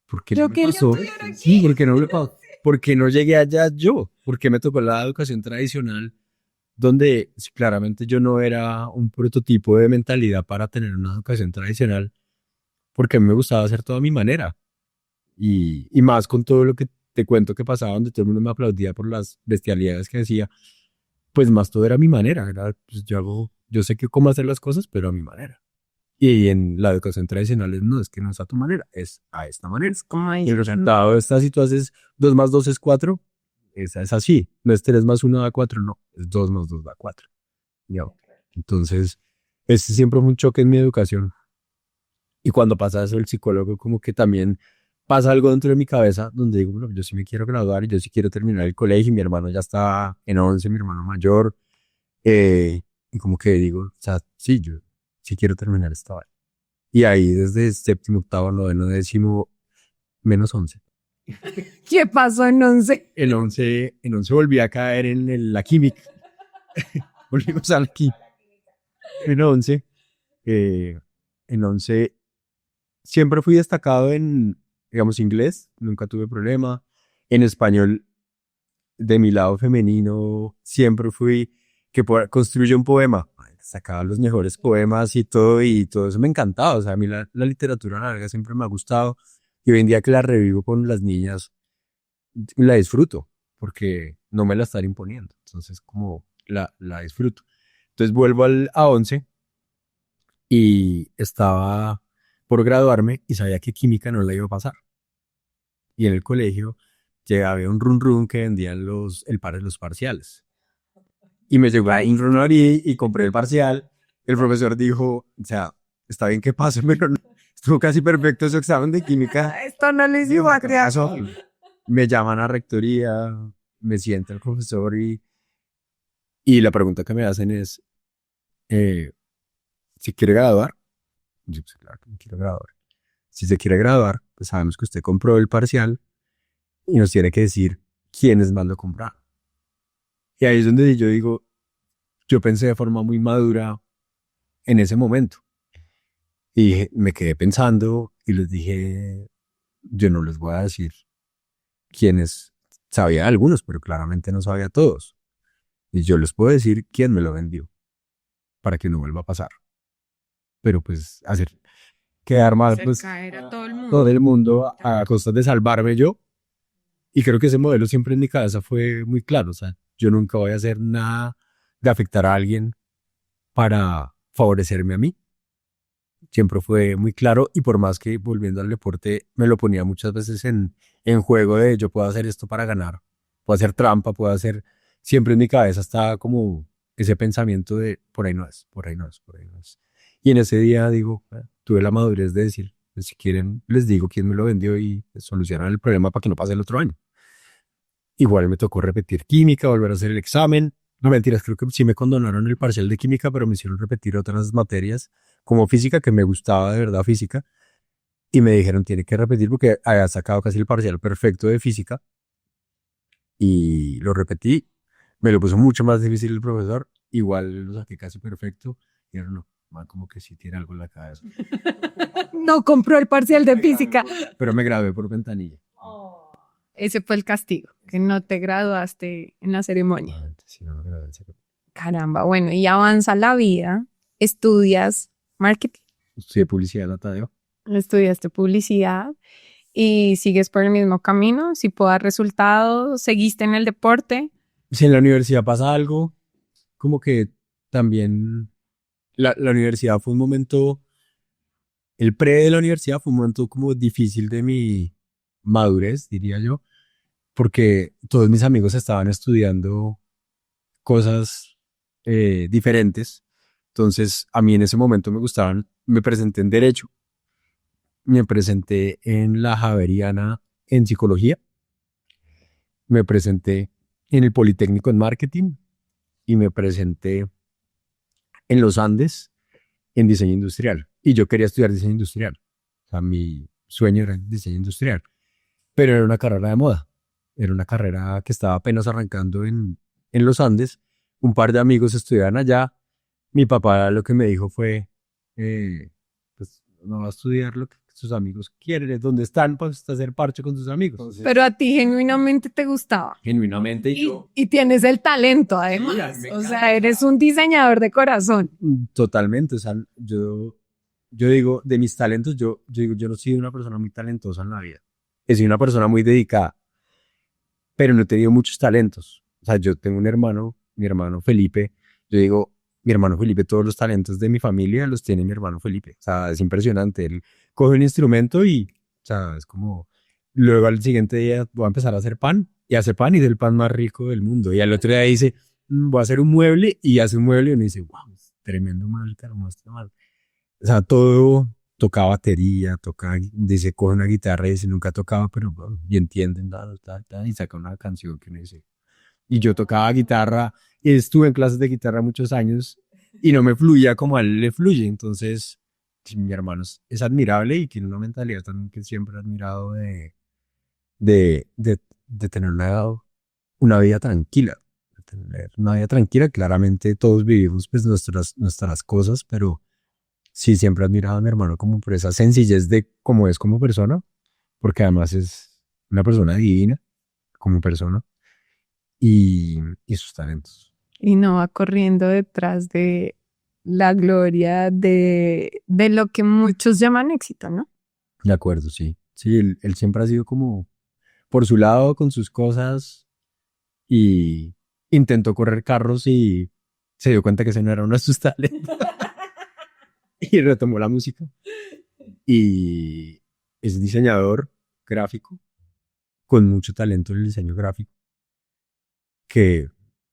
S2: ¿por qué no me pasó? Sí, ¿por qué no me pasó? ¿Por qué no llegué allá yo? ¿Por qué me tocó la educación tradicional? Donde claramente yo no era un prototipo de mentalidad para tener una educación tradicional, porque a mí me gustaba hacer todo a mi manera. Y más con todo lo que te cuento que pasaba, donde todo el mundo me aplaudía por las bestialidades que decía, pues más todo era a mi manera. Pues yo sé que cómo hacer las cosas, pero a mi manera. Y en la educación tradicional no es que no es a tu manera, es a esta manera.
S1: Es como
S2: Y el resultado de esta situación es 2 más 2 es 4. Esa es así. No es 3 más 1 da 4, no. Es 2 más 2 da 4. ¿Ya? Entonces, este siempre fue un choque en mi educación. Y cuando pasa eso, el psicólogo como que también pasa algo dentro de mi cabeza donde digo, bueno, yo sí me quiero graduar y yo sí quiero terminar el colegio. Y mi hermano ya está en 11, mi hermano mayor. Y como que digo, o sea, sí, yo sí quiero terminar esta vaina. Y ahí desde séptimo, octavo, noveno, décimo, menos 11.
S1: ¿Qué pasó en 11?
S2: En 11 volví a caer en la química. Volvimos a la química. En 11, en 11 siempre fui destacado en, digamos, inglés, nunca tuve problema. En español, de mi lado femenino, siempre fui que construye un poema. Sacaba los mejores poemas y todo eso me encantaba. O sea, a mí la literatura larga siempre me ha gustado y hoy en día que la revivo con las niñas, la disfruto porque no me la están imponiendo. Entonces, como la disfruto. Entonces vuelvo a 11 y estaba por graduarme y sabía que química no la iba a pasar. Y en el colegio había un run run que vendían los parciales. Y me llegó ahí un run run y compré el parcial. El profesor dijo, o sea, está bien que pase, pero no, estuvo casi perfecto ese examen de química.
S1: Esto no le hicimos a crear.
S2: Me llaman a rectoría, me sienta el profesor y la pregunta que me hacen es, ¿si quiere graduar? Yo, pues claro que me quiero graduar. Si se quiere graduar, pues sabemos que usted compró el parcial y nos tiene que decir quiénes más lo compraron. Y ahí es donde yo digo, yo pensé de forma muy madura en ese momento. Y me quedé pensando y les dije, yo no les voy a decir quiénes, sabía algunos, pero claramente no sabía todos. Y yo les puedo decir quién me lo vendió para que no vuelva a pasar. Pero pues quedar mal pues todo el mundo a costa de salvarme yo. Y creo que ese modelo siempre en mi cabeza fue muy claro. O sea, yo nunca voy a hacer nada de afectar a alguien para favorecerme a mí. siempre fue muy claro y por más que volviendo al deporte me lo ponía muchas veces en juego de yo puedo hacer esto para ganar, puedo hacer trampa, puedo hacer, siempre en mi cabeza estaba como ese pensamiento de por ahí no es, por ahí no es, por ahí no es. Y en ese día digo, tuve la madurez de decir, pues, si quieren les digo quién me lo vendió y solucionan el problema para que no pase el otro año. Igual me tocó repetir química, volver a hacer el examen. No mentiras, creo que sí me condonaron el parcial de química, pero me hicieron repetir otras materias como física, que me gustaba de verdad física. Y me dijeron, tiene que repetir porque había sacado casi el parcial perfecto de física. Y lo repetí. Me lo puso mucho más difícil el profesor. Igual lo saqué casi perfecto. Y dijeron, no, man, como que sí tiene algo en la cabeza.
S1: No compró el parcial de física.
S2: Pero me gradué por ventanilla.
S1: Ese fue el castigo, que no te graduaste en la ceremonia.
S2: Sí, no me gradué en serio.
S1: Caramba, bueno, y avanza la vida, estudias marketing,
S2: Estudié publicidad en la Tadeo.
S1: estudiaste publicidad y sigues por el mismo camino. Si puedo dar resultados, seguiste en el deporte.
S2: Si en la universidad pasa algo, como que también la universidad fue un momento, el pre de la universidad fue un momento como difícil de mi madurez, diría yo, porque todos mis amigos estaban estudiando cosas diferentes. Entonces, a mí en ese momento me gustaban, me presenté en Derecho, me presenté en la Javeriana en Psicología, me presenté en el Politécnico en Marketing y me presenté en los Andes en Diseño Industrial. Y yo quería estudiar Diseño Industrial. O sea, mi sueño era el Diseño Industrial. Pero era una carrera de moda. Era una carrera que estaba apenas arrancando en los Andes. Un par de amigos estudiaban allá. Mi papá lo que me dijo fue, pues no va a estudiar lo que sus amigos quieren, es donde están, pues hacer parche con sus amigos. Entonces,
S1: Pero a ti genuinamente te gustaba.
S2: genuinamente yo.
S1: Y tienes el talento, además.
S2: Sí,
S1: o sea, eres un diseñador de corazón.
S2: Totalmente, o sea, yo digo, de mis talentos, yo digo, yo no soy una persona muy talentosa en la vida. He sido una persona muy dedicada, pero no he tenido muchos talentos. O sea, yo tengo un hermano, mi hermano Felipe, yo digo, mi hermano Felipe, todos los talentos de mi familia los tiene mi hermano Felipe. O sea, es impresionante. Él coge un instrumento y, o sea, es como, luego al siguiente día voy a empezar a hacer pan, y hace pan y es el pan más rico del mundo. Y al otro día dice, voy a hacer un mueble y hace un mueble y uno dice, wow, tremendo mueble, hermoso mal. O sea, todo, toca batería, dice, coge una guitarra y dice, nunca tocaba, pero bueno, y entienden, y saca una canción que uno dice. Y yo tocaba guitarra y estuve en clases de guitarra muchos años y no me fluía como a él le fluye. Entonces, sí, mi hermano es admirable y tiene una mentalidad también que siempre he admirado de tener una vida tranquila. De tener una vida tranquila. Claramente todos vivimos pues nuestras cosas, pero sí, siempre he admirado a mi hermano como por esa sencillez de cómo es como persona, porque además es una persona divina como persona y sus talentos.
S1: Y no va corriendo detrás de la gloria de lo que muchos llaman éxito, ¿no?
S2: De acuerdo, sí. Sí, él siempre ha sido como por su lado con sus cosas y intentó correr carros y se dio cuenta que ese no era uno de sus talentos y retomó la música y es diseñador gráfico con mucho talento en el diseño gráfico que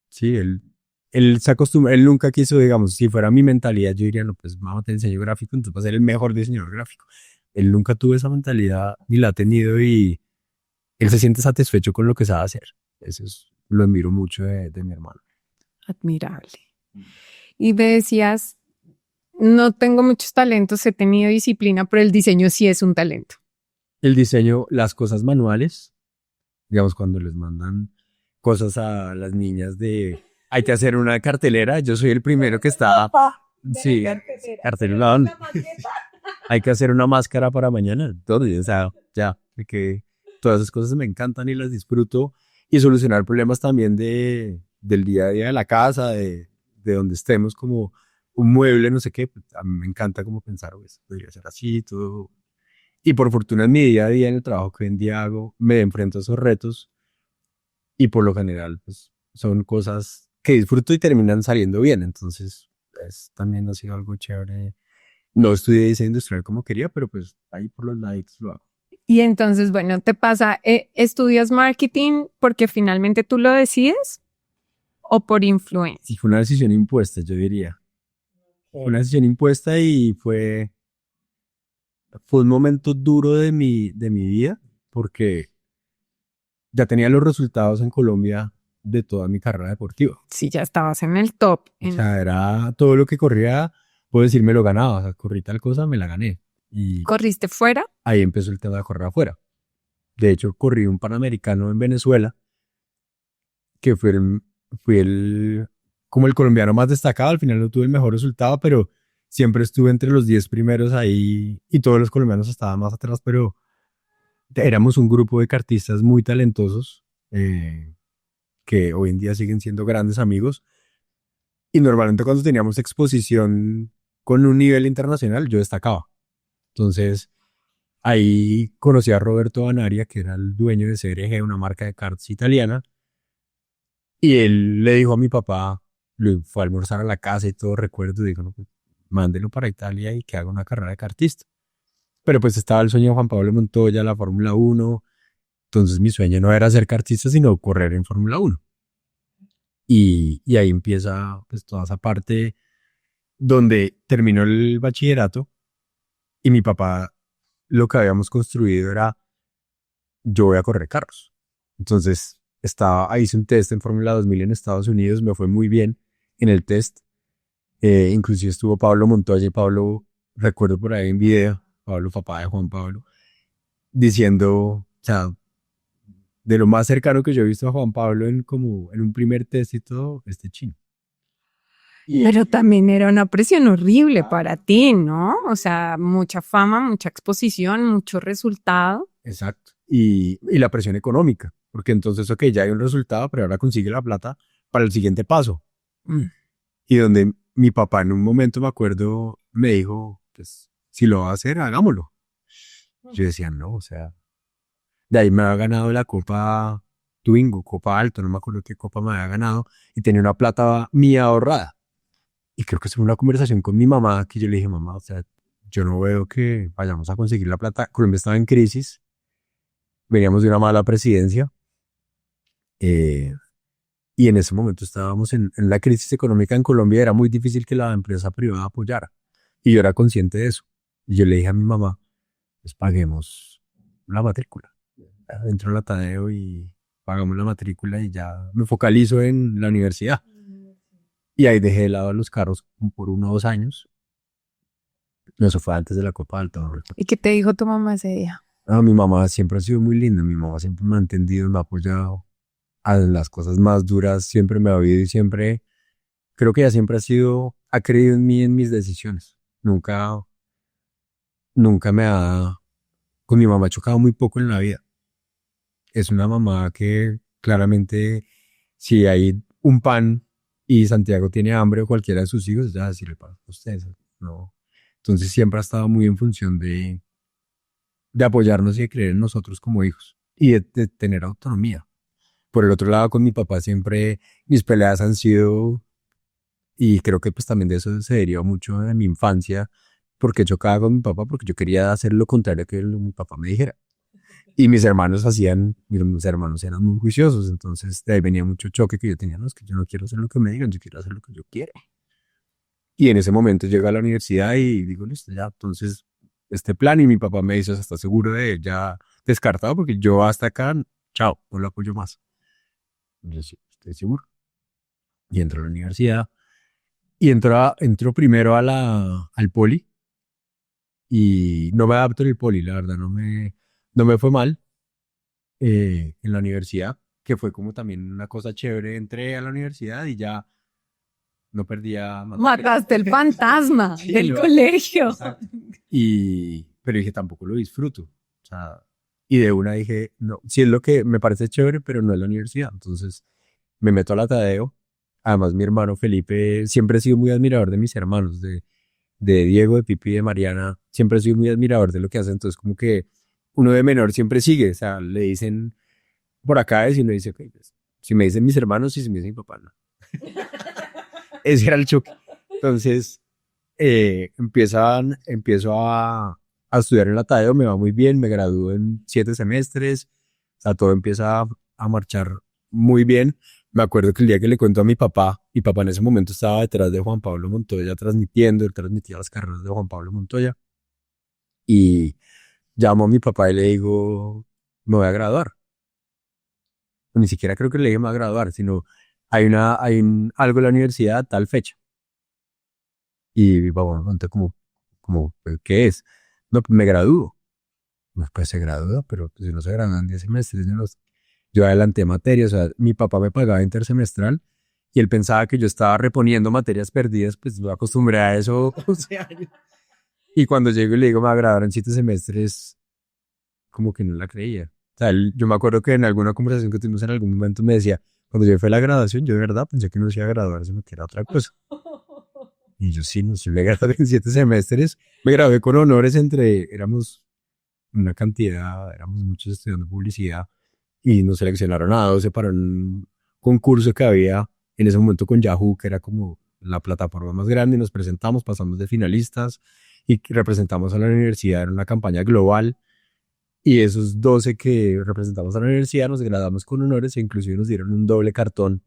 S2: sí, él se acostumbra, él nunca quiso, digamos, si fuera mi mentalidad, yo diría, no, pues vamos a tener diseño gráfico, entonces va a ser el mejor diseñador gráfico. Él nunca tuvo esa mentalidad ni la ha tenido y él se siente satisfecho con lo que sabe hacer. Eso es, lo admiro mucho de mi hermano.
S1: Admirable. Y me decías, no tengo muchos talentos, he tenido disciplina, pero el diseño sí es un talento.
S2: El diseño, las cosas manuales, digamos, cuando les mandan cosas a las niñas de hay que hacer una cartelera, yo soy el primero que está. Sí, cartelera. Hay que hacer una máscara para mañana. Todo, o sea, ya, de que todas esas cosas me encantan y las disfruto. Y solucionar problemas también del día a día de la casa, de donde estemos, como un mueble, no sé qué. Pues, a mí me encanta como pensar, pues, podría ser así, todo. Y por fortuna en mi día a día, en el trabajo que hoy en día hago, me enfrento a esos retos. Y por lo general, pues, son cosas que disfruto y terminan saliendo bien. Entonces, también ha sido algo chévere No estudié diseño industrial como quería, pero pues ahí por los lados lo hago.
S1: Y entonces, bueno, te pasa, ¿estudias marketing porque finalmente tú lo decides o por influencia?
S2: Y fue una decisión impuesta, yo diría. Fue una decisión impuesta y fue un momento duro de mi vida porque ya tenía los resultados en Colombia de toda mi carrera deportiva.
S1: Sí, ya estabas en el top.
S2: O sea, era todo lo que corría, puedo decir, me lo ganaba. O sea, corrí tal cosa, me la gané. Y
S1: ¿Corriste fuera?
S2: ahí empezó el tema de correr afuera. De hecho, corrí un Panamericano en Venezuela, que como el colombiano más destacado. Al final no tuve el mejor resultado, pero siempre estuve entre los 10 primeros ahí y todos los colombianos estaban más atrás, pero éramos un grupo de kartistas muy talentosos que hoy en día siguen siendo grandes amigos. Y normalmente cuando teníamos exposición con un nivel internacional, yo destacaba. Entonces, ahí conocí a Roberto Banaria, que era el dueño de CRG, una marca de karts italiana. Y él le dijo a mi papá, lo fue a almorzar a la casa y todo, recuerdo, dijo, no, pues, mándelo para Italia y que haga una carrera de kartista. Pero pues estaba el sueño de Juan Pablo Montoya, la Fórmula 1. Entonces mi sueño no era ser kartista, sino correr en Fórmula 1. Y ahí empieza pues toda esa parte donde terminó el bachillerato y mi papá lo que habíamos construido era yo voy a correr carros. Entonces hice un test en Fórmula 2000 en Estados Unidos, me fue muy bien en el test. Inclusive estuvo Pablo Montoya y Pablo, recuerdo por ahí en video, Pablo, papá de Juan Pablo, diciendo, o sea, de lo más cercano que yo he visto a Juan Pablo como en un primer test y todo, chino.
S1: Pero también era una presión horrible para ti, ¿no? O sea, mucha fama, mucha exposición, mucho resultado.
S2: Exacto. Y la presión económica, porque entonces, ok, ya hay un resultado, pero ahora consigue la plata para el siguiente paso. Y donde mi papá en un momento, me acuerdo, me dijo, pues, si lo va a hacer, hagámoslo. Yo decía, no, o sea, de ahí me había ganado la Copa Twingo, Copa Alto, no me acuerdo qué copa me había ganado, y tenía una plata mía ahorrada. Y creo que fue una conversación con mi mamá que yo le dije, mamá, o sea, yo no veo que vayamos a conseguir la plata. Colombia estaba en crisis, veníamos de una mala presidencia, y en ese momento estábamos en la crisis económica en Colombia. Era muy difícil que la empresa privada apoyara. Y yo era consciente de eso. Y yo le dije a mi mamá, pues paguemos la matrícula. Entro a la Tadeo y pagamos la matrícula y ya me focalizo en la universidad. Y ahí dejé de lado los carros por 1 o 2 años. Eso fue antes de la Copa Alta. ¿No?
S1: ¿Y qué te dijo tu mamá ese día?
S2: Mi mamá siempre ha sido muy linda. Mi mamá siempre me ha entendido, me ha apoyado. A las cosas más duras siempre me ha oído y siempre, creo que ella siempre ha creído en mí, en mis decisiones. Nunca con mi mamá he chocado muy poco en la vida. Es una mamá que claramente, si hay un pan y Santiago tiene hambre o cualquiera de sus hijos, ya decirle para ustedes, no. Entonces siempre ha estado muy en función de apoyarnos y de creer en nosotros como hijos y de tener autonomía. Por el otro lado, con mi papá siempre mis peleas han sido, y creo que pues también de eso se deriva mucho de mi infancia, porque chocaba con mi papá, porque yo quería hacer lo contrario que mi papá me dijera. Y mis hermanos eran muy juiciosos, entonces de ahí venía mucho choque que yo tenía, no, es que yo no quiero hacer lo que me digan, yo quiero hacer lo que yo quiero. Y en ese momento llego a la universidad y digo, listo, ya, entonces este plan, y mi papá me dice, ¿estás seguro de ya descartado? Porque yo hasta acá, chao, no lo apoyo más. Yo sí, estoy seguro. Y entro a la universidad y entro primero al poli y no me adapto en el poli, la verdad, no me fue mal en la universidad, que fue como también una cosa chévere. Entré a la universidad y ya no perdía más.
S1: Mataste el fantasma del colegio.
S2: Exacto. Pero dije, tampoco lo disfruto. O sea, y de una dije, no, sí es lo que me parece chévere, pero no es la universidad. Entonces me meto a la Tadeo. Además, mi hermano Felipe, siempre he sido muy admirador de mis hermanos, de Diego, de Pipi y de Mariana. Siempre he sido muy admirador de lo que hacen. Entonces, como que uno de menor siempre sigue. O sea, le dicen por acá y uno dice, ok, pues, si me dicen mis hermanos y si me dicen mi papá, no. Ese era el choque. Entonces, empiezo a estudiar en la Tadeo, me va muy bien, me gradúo en 7 semestres, o sea, todo empieza a marchar muy bien. Me acuerdo que el día que le cuento a mi papá en ese momento estaba detrás de Juan Pablo Montoya transmitiendo, él transmitía las carreras de Juan Pablo Montoya, y llamo a mi papá y le digo, me voy a graduar. Ni siquiera creo que le dije me voy a graduar, sino algo en la universidad a tal fecha. Y mi papá me preguntó como, ¿qué es? No, pues me gradúo. No, pues se gradúa, pero pues, si no se gradúan en 10 semestres, yo adelanté materias, o sea, mi papá me pagaba intersemestral y él pensaba que yo estaba reponiendo materias perdidas, pues lo acostumbré a eso. O sea, y cuando llego y le digo, me voy a graduar en 7 semestres, como que no la creía. O sea, yo me acuerdo que en alguna conversación que tuvimos en algún momento me decía, cuando yo fui a la graduación, yo de verdad pensé que no se iba a graduar, sino que era otra cosa. Y yo sí, no sé, me gradué en 7 semestres, me gradué con honores éramos una cantidad, éramos muchos estudiando publicidad y nos seleccionaron a 12 para un concurso que había en ese momento con Yahoo, que era como la plataforma más grande, y nos presentamos, pasamos de finalistas y representamos a la universidad en una campaña global. Y esos 12 que representamos a la universidad nos graduamos con honores e inclusive nos dieron un doble cartón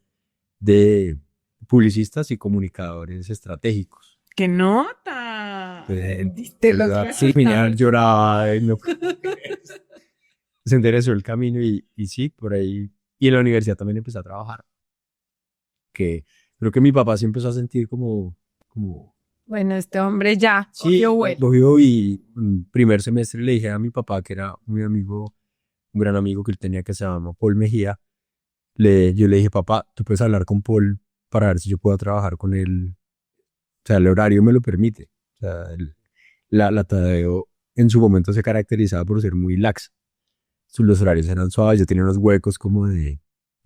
S2: de publicistas y comunicadores estratégicos.
S3: ¡Qué nota!
S2: Diste los resultados. Lloraba. No, se enderezó el camino y sí, por ahí. Y en la universidad también empecé a trabajar. Que creo que mi papá sí empezó a sentir como
S3: bueno, este hombre ya
S2: sí,
S3: cogió vuelo.
S2: cogió y un primer semestre le dije a mi papá, que era muy amigo, un gran amigo que él tenía que se llama Paul Mejía, yo le dije, papá, tú puedes hablar con Paul para ver si yo puedo trabajar con él. O sea, el horario me lo permite. O sea, la Tadeo en su momento se caracterizaba por ser muy laxa. Los horarios eran suaves, yo tenía unos huecos como yo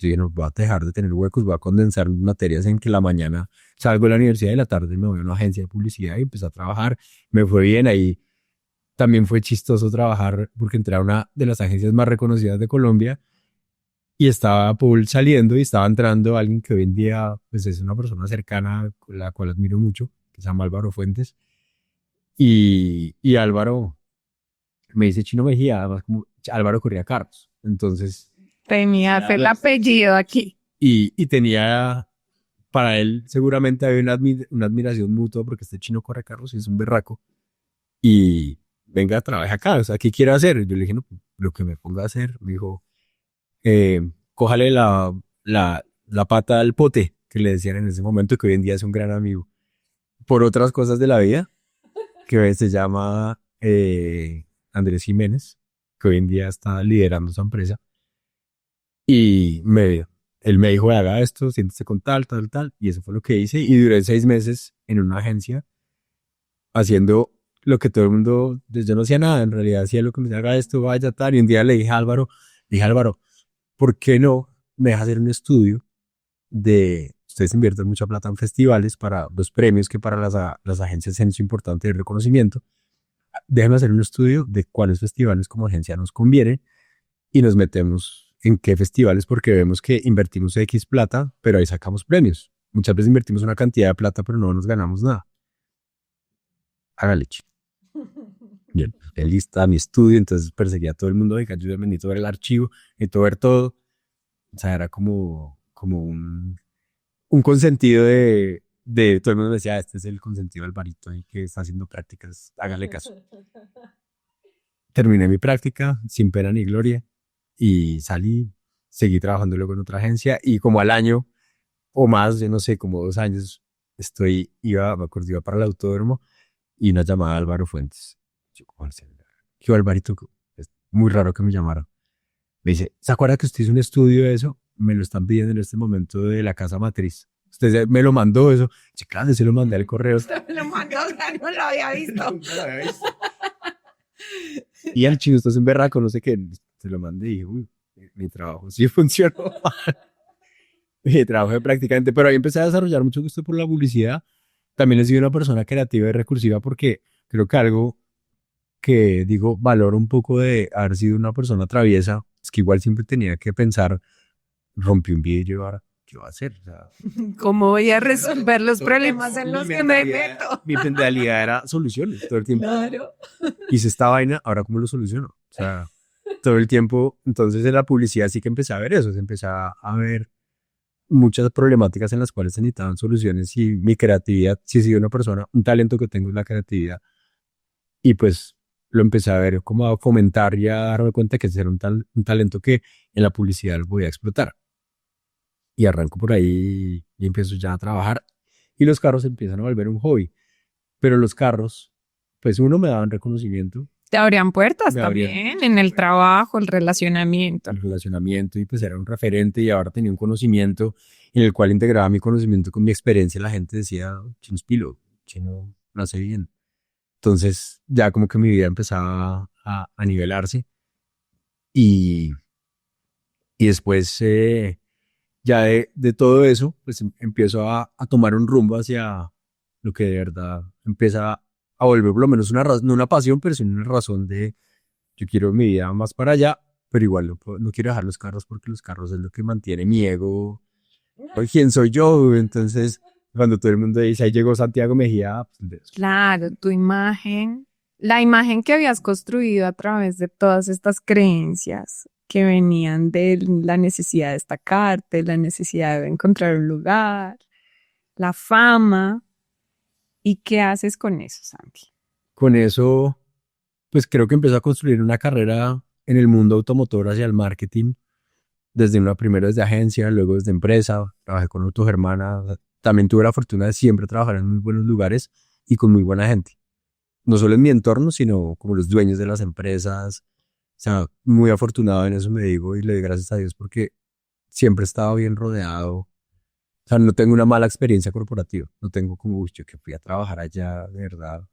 S2: dije, no, voy a dejar de tener huecos, voy a condensar materias en que la mañana salgo de la universidad y la tarde me voy a una agencia de publicidad y empecé a trabajar. Me fue bien ahí. También fue chistoso trabajar porque entré a una de las agencias más reconocidas de Colombia y estaba Paul saliendo y estaba entrando alguien que hoy en día pues, es una persona cercana, la cual admiro mucho, que se llama Álvaro Fuentes. Y Álvaro me dice Chino Mejía, además como Álvaro Correa Carlos. Entonces...
S3: Tenía el apellido aquí.
S2: Y tenía, para él seguramente había una admiración mutua porque este Chino Correa Carlos es un berraco. Y venga, trabaja acá, o sea, ¿qué quiere hacer? Yo le dije, no, lo que me ponga a hacer. Me dijo, cójale la pata al pote, que le decían en ese momento, que hoy en día es un gran amigo. Por otras cosas de la vida, que se llama Andrés Jiménez, que hoy en día está liderando su empresa. Y él me dijo, haga esto, siéntese con tal, tal, tal. Y eso fue lo que hice. Y duré 6 meses en una agencia haciendo lo que todo el mundo, pues yo no hacía nada, en realidad hacía lo que me decía, haga esto, vaya tal. Y un día le dije a Álvaro, ¿por qué no me deja hacer un estudio ustedes invierten mucha plata en festivales para los premios que para las agencias es importante el reconocimiento? Déjame hacer un estudio de cuáles festivales como agencia nos conviene y nos metemos en qué festivales porque vemos que invertimos X plata, pero ahí sacamos premios. Muchas veces invertimos una cantidad de plata, pero no nos ganamos nada. Hágale, chico. Bien, él está mi estudio, entonces perseguía a todo el mundo, oiga, yo necesito ver el archivo, necesito ver todo. O sea, era como un consentido de todo el mundo me decía, este es el consentido Alvarito ahí que está haciendo prácticas, hágale caso. Terminé mi práctica sin pena ni gloria y salí, seguí trabajando luego en otra agencia y como al año o más, yo no sé, como 2 años, me acuerdo, iba para el autódromo y una llamada de Álvaro Fuentes. Yo, ¿cómo se llama? ¿Qué Alvarito? Es muy raro que me llamaran. Me dice, ¿se acuerda que usted hizo un estudio de eso? Me lo están pidiendo en este momento de la casa matriz. Usted me lo mandó eso. Sí, claro, se lo mandé al correo.
S3: Usted me lo mandó, o sea, no lo había visto.
S2: Nunca lo había visto. Y al chino, usted es un berraco, no sé qué. Se lo mandé y dije, uy, mi trabajo sí funcionó. Mi trabajo prácticamente. Pero ahí empecé a desarrollar mucho gusto por la publicidad. También he sido una persona creativa y recursiva porque creo que algo que digo, valoro un poco de haber sido una persona traviesa, es que igual siempre tenía que pensar, rompí un vidrio, ahora, ¿qué va a hacer? O sea,
S3: ¿Cómo voy a resolver los problemas en los
S2: mi
S3: que me
S2: mentalidad-
S3: meto?
S2: Mi mentalidad era soluciones todo el tiempo.
S3: Claro.
S2: Hice esta vaina, ahora cómo lo soluciono. O sea, todo el tiempo. Entonces en la publicidad sí que empecé a ver eso, se empecé a ver muchas problemáticas en las cuales se necesitaban soluciones y mi creatividad, si he sido una persona, un talento que tengo es la creatividad. Y pues lo empecé a ver como a fomentar y a darme cuenta que ese era un talento que en la publicidad lo voy a explotar. Y arranco por ahí y empiezo ya a trabajar y los carros empiezan a volver un hobby. Pero los carros, pues uno me daban reconocimiento,
S3: Te abrían puertas
S2: Me abrían.
S3: también en el trabajo, el relacionamiento.
S2: el relacionamiento y pues era un referente y ahora tenía un conocimiento en el cual integraba mi conocimiento con mi experiencia. La gente decía, chino es pilo, chino lo hace bien. Entonces ya como que mi vida empezaba a nivelarse y, y después ya de todo eso pues empiezo a tomar un rumbo hacia lo que de verdad empieza a volver por lo menos una razón, no una pasión, pero sí una razón de yo quiero mi vida más para allá, pero igual no quiero dejar los carros porque los carros es lo que mantiene mi ego. Soy quién soy yo, entonces cuando todo el mundo dice ahí llegó Santiago Mejía, pues,
S3: Claro, tu imagen, la imagen que habías construido a través de todas estas creencias que venían de la necesidad de destacarte, la necesidad de encontrar un lugar, la fama. ¿Y qué haces con eso, Santi?
S2: con eso pues creo que empecé a construir una carrera en el mundo automotor hacia el marketing, desde una primero desde agencia, luego desde empresa, trabajé con Autogermana, también tuve la fortuna de siempre trabajar en muy buenos lugares y con muy buena gente, no solo en mi entorno, sino como los dueños de las empresas, o sea, muy afortunado en eso me digo y le doy gracias a Dios porque siempre he estado bien rodeado, o sea, no tengo una mala experiencia corporativa, no tengo como, uy, yo que fui a trabajar allá, de verdad.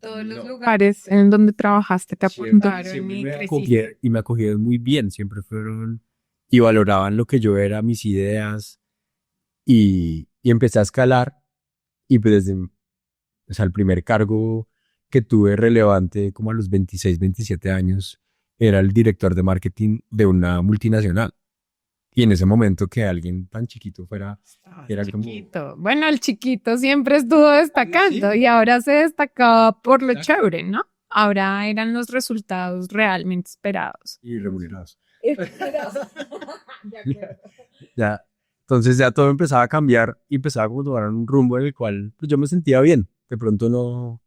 S3: Todos los lugares en donde trabajaste te apuntaron
S2: Siempre
S3: y
S2: me
S3: creciste.
S2: y me acogieron muy bien, siempre fueron y valoraban lo que yo era, mis ideas y empecé a escalar y pues desde, o sea, el primer cargo que tuve relevante como a los 26, 27 años era el director de marketing de una multinacional y en ese momento que alguien tan chiquito fuera, era como...
S3: Chiquito. Bueno, el chiquito siempre estuvo destacando
S2: Sí.
S3: y ahora se destacaba por lo
S2: Exacto.
S3: chévere, ¿no? Ahora eran los resultados realmente esperados.
S2: Y remunerados. Ya, entonces ya todo empezaba a cambiar y empezaba como a tomar un rumbo en el cual pues, yo me sentía bien. De pronto no,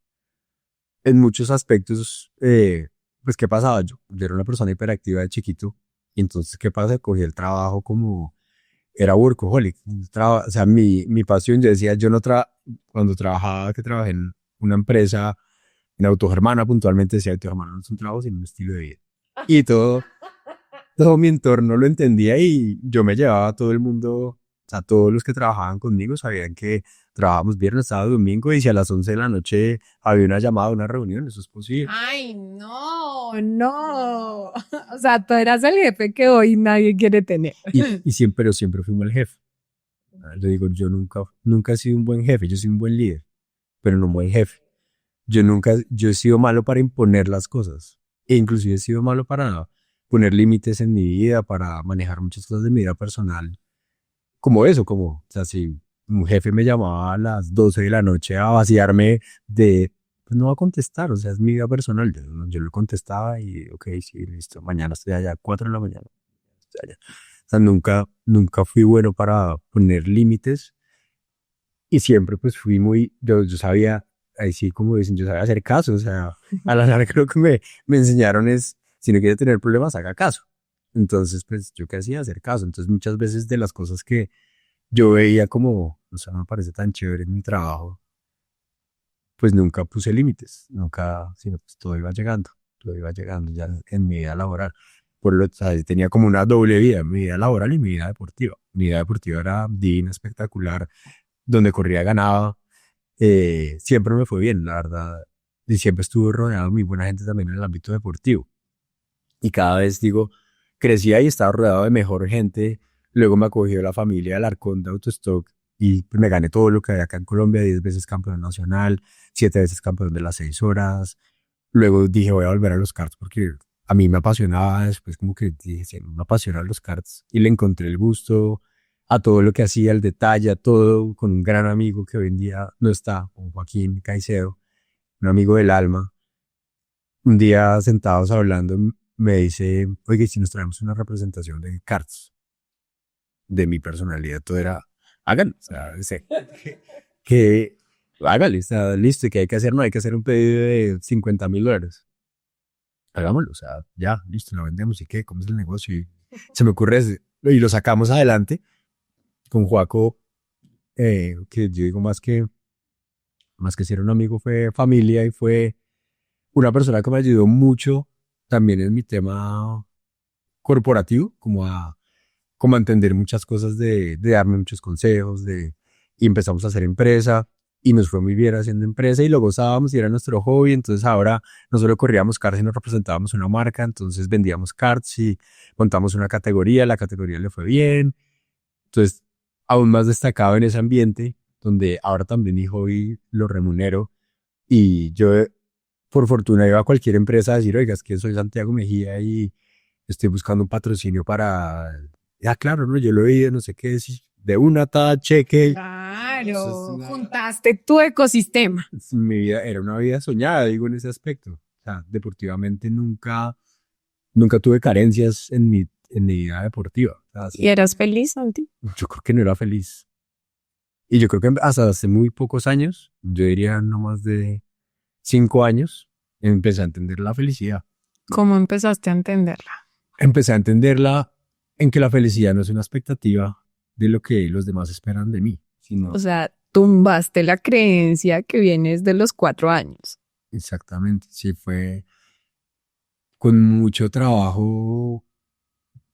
S2: en muchos aspectos, pues ¿qué pasaba? Yo era una persona hiperactiva de chiquito y entonces ¿qué pasa? Cogí el trabajo como, era workaholic. O sea, mi pasión, yo decía, cuando trabajaba, que trabajé en una empresa, en Autogermana puntualmente decía, Autogermana no es un trabajo sino un estilo de vida. Y todo mi entorno lo entendía y yo me llevaba a todo el mundo, o sea, todos los que trabajaban conmigo sabían que trabajábamos viernes, sábado, domingo y si a las 11 de la noche había una llamada, una reunión, eso es posible.
S3: Ay, no, no. O sea, tú eras el jefe que hoy nadie quiere tener.
S2: Y siempre, pero siempre fui un mal jefe. Yo digo, yo nunca he sido un buen jefe, yo soy un buen líder, pero no un buen jefe. Yo he sido malo para imponer las cosas e inclusive he sido malo para poner límites en mi vida, para manejar muchas cosas de mi vida personal, como eso, o sea, si un jefe me llamaba a las 12 de la noche a vaciarme pues no va a contestar, o sea, es mi vida personal, yo le contestaba y, ok, sí, listo, mañana estoy allá, 4 de la mañana, estoy allá. O sea, nunca fui bueno para poner límites y siempre pues fui yo sabía, ahí sí como dicen, yo sabía hacer caso, o sea, a la larga lo que me enseñaron es, si no quiere tener problemas, haga caso. Entonces, pues yo qué hacía, hacer caso. Entonces, muchas veces de las cosas que yo veía como, o sea, no me parece tan chévere en mi trabajo, pues nunca puse límites, nunca, sino pues todo iba llegando ya en mi vida laboral. O sea, tenía como una doble vida, mi vida laboral y mi vida deportiva. Mi vida deportiva era divina, espectacular, donde corría ganaba, siempre me fue bien, la verdad, y siempre estuve rodeado de muy buena gente también en el ámbito deportivo. Y cada vez digo, crecí ahí, estaba rodeado de mejor gente, luego me acogió la familia del Arcón de Autostock y pues, me gané todo lo que había acá en Colombia, 10 veces campeón nacional, 7 veces campeón de las 6 horas, luego dije voy a volver a los karts porque a mí me apasionaba, después como que dije, sí, me apasionan los karts y le encontré el gusto, a todo lo que hacía, el detalle, a todo, con un gran amigo que hoy en día no está, con Joaquín Caicedo, un amigo del alma. Un día sentados hablando, me dice, oye, si nos traemos una representación de cards, de mi personalidad, todo era, háganlo, o sea, que hágale, está listo, y que hay que hacer, no hay que hacer un pedido de $50,000. Hagámoslo, o sea, ya, listo, lo vendemos y qué, cómo es el negocio. Y se me ocurre ese, y lo sacamos adelante con Joaco, que yo digo más que ser un amigo, fue familia y fue una persona que me ayudó mucho también en mi tema corporativo, como a entender muchas cosas, de darme muchos consejos, y empezamos a hacer empresa y nos fue muy bien haciendo empresa y lo gozábamos y era nuestro hobby. Entonces ahora no solo corríamos cards, sino representábamos una marca, entonces vendíamos cards y montamos una categoría, la categoría le fue bien. Entonces, aún más destacado en ese ambiente, donde ahora también mi hobby lo remunero. Y yo, por fortuna, iba a cualquier empresa a decir, oiga, es que soy Santiago Mejía y estoy buscando un patrocinio para... Ya, claro, no, yo lo he oído, no sé qué, de una tada cheque.
S3: Claro, juntaste tu ecosistema.
S2: Mi vida era una vida soñada, digo, en ese aspecto. O sea, deportivamente nunca tuve carencias en mi vida deportiva. O sea,
S3: ¿Y eras feliz, Santi?
S2: yo creo que no era feliz. Y yo creo que hasta hace muy pocos años, yo diría no más de 5 años, empecé a entender la felicidad.
S3: ¿Cómo empezaste a entenderla?
S2: Empecé a entenderla en que la felicidad no es una expectativa de lo que los demás esperan de mí, sino
S3: O sea, tumbaste la creencia que vienes de los 4 años.
S2: exactamente, sí fue con mucho trabajo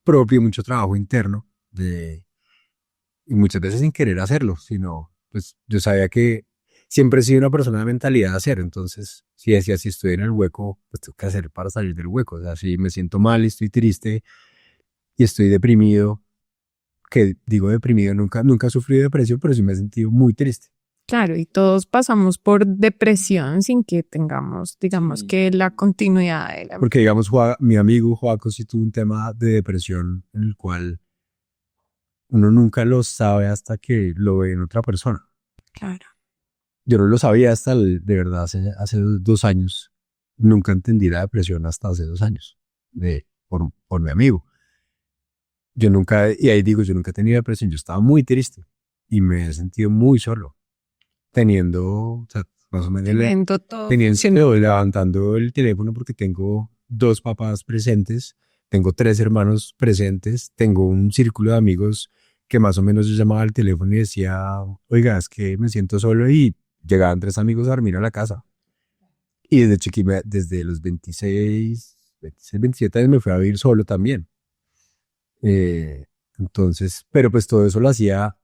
S2: propio, mucho trabajo interno, y muchas veces sin querer hacerlo, sino pues yo sabía que siempre he sido una persona de mentalidad de hacer. Entonces si decía, si estoy en el hueco, pues tengo que hacer para salir del hueco. O sea, si me siento mal y estoy triste y estoy deprimido, que digo deprimido, nunca he sufrido depresión, pero sí me he sentido muy triste.
S3: Claro, y todos pasamos por depresión sin que tengamos, digamos,
S2: Sí.
S3: que la continuidad de la...
S2: Porque digamos, mi amigo Joaco sí tuvo un tema de depresión en el cual uno nunca lo sabe hasta que lo ve en otra persona.
S3: Claro.
S2: Yo no lo sabía hasta, de verdad, hace 2 años. Nunca entendí la depresión hasta hace 2 años, por mi amigo. Yo nunca, y ahí digo, yo nunca he tenido depresión, yo estaba muy triste y me he sentido muy solo, teniendo, o sea, más o menos,
S3: Teniendo todo.
S2: teniendo, levantando el teléfono porque tengo 2 papás presentes, tengo 3 hermanos presentes, tengo un círculo de amigos que más o menos yo llamaba al teléfono y decía, oiga, es que me siento solo, y llegaban 3 amigos a dormir a la casa. Y desde chiquito, desde los 26, 27 años me fui a vivir solo también. Entonces, pero pues todo eso lo hacía,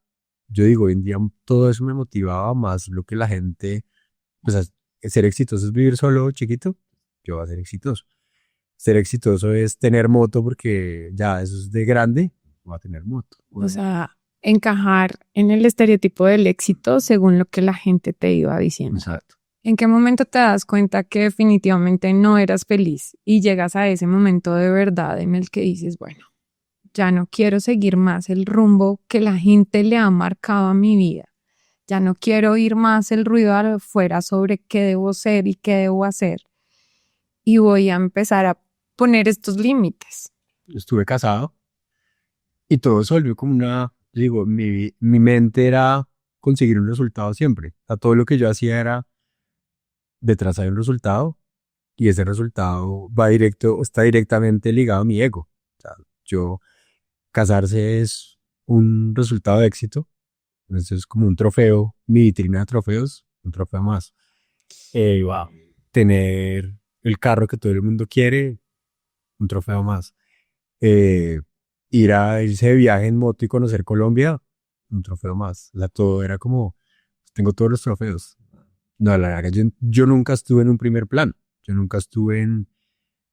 S2: yo digo, hoy en día todo eso me motivaba más lo que la gente, pues ser exitoso es vivir solo, chiquito, yo voy a ser exitoso. Ser exitoso es tener moto porque ya eso es de grande, voy a tener moto.
S3: O sea, encajar en el estereotipo del éxito según lo que la gente te iba diciendo.
S2: Exacto.
S3: ¿En qué momento te das cuenta que definitivamente no eras feliz y llegas a ese momento de verdad en el que dices, bueno, ya no quiero seguir más el rumbo que la gente le ha marcado a mi vida? Ya no quiero oír más el ruido afuera sobre qué debo ser y qué debo hacer. Y voy a empezar a poner estos límites.
S2: Estuve casado y todo se volvió como digo, mi mente era conseguir un resultado siempre. O sea, todo lo que yo hacía era, detrás hay un resultado y ese resultado está directamente ligado a mi ego. O sea, casarse es un resultado de éxito. Entonces es como un trofeo, mi vitrina de trofeos, un trofeo más. Wow. Tener el carro que todo el mundo quiere, un trofeo más. Irse de viaje en moto y conocer Colombia, un trofeo más. O sea, todo era como, tengo todos los trofeos. No, la verdad, yo nunca estuve en un primer plan. Yo nunca estuve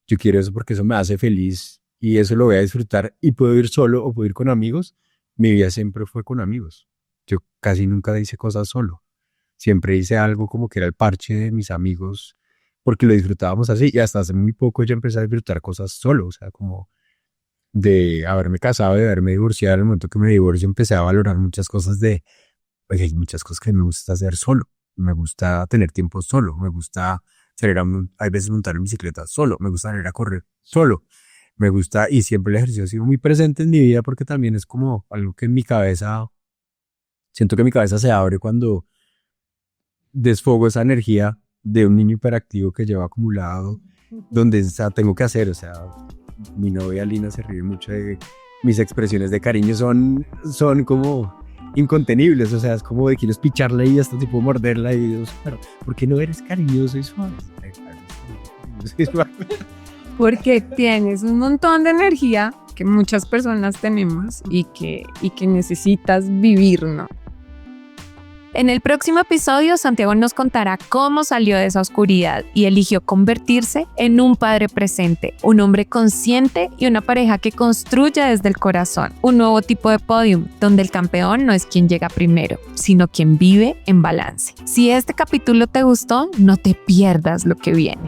S2: yo quiero eso porque eso me hace feliz y eso lo voy a disfrutar, y puedo ir solo o puedo ir con amigos. Mi vida siempre fue con amigos. Yo casi nunca hice cosas solo. Siempre hice algo como que era el parche de mis amigos porque lo disfrutábamos así, y hasta hace muy poco yo empecé a disfrutar cosas solo. O sea, como de haberme casado, de haberme divorciado. En el momento que me divorcio empecé a valorar muchas cosas pues hay muchas cosas que me gusta hacer solo. Me gusta tener tiempo solo. Me gusta salir hay veces montar en bicicleta solo. Me gusta salir a correr solo. Me gusta, y siempre el ejercicio ha sido muy presente en mi vida porque también es como algo que en mi cabeza, siento que mi cabeza se abre cuando desfogo esa energía de un niño hiperactivo que lleva acumulado, donde tengo que hacer, mi novia Lina se ríe mucho de mis expresiones de cariño, son como incontenibles, es como de quiero picharla y hasta tipo morderla y digo, pero ¿por qué no eres cariñoso y suave?
S3: Porque tienes un montón de energía que muchas personas tenemos y que necesitas vivir, ¿no?
S1: En el próximo episodio, Santiago nos contará cómo salió de esa oscuridad y eligió convertirse en un padre presente, un hombre consciente y una pareja que construye desde el corazón. Un nuevo tipo de podium, donde el campeón no es quien llega primero, sino quien vive en balance. Si este capítulo te gustó, no te pierdas lo que viene.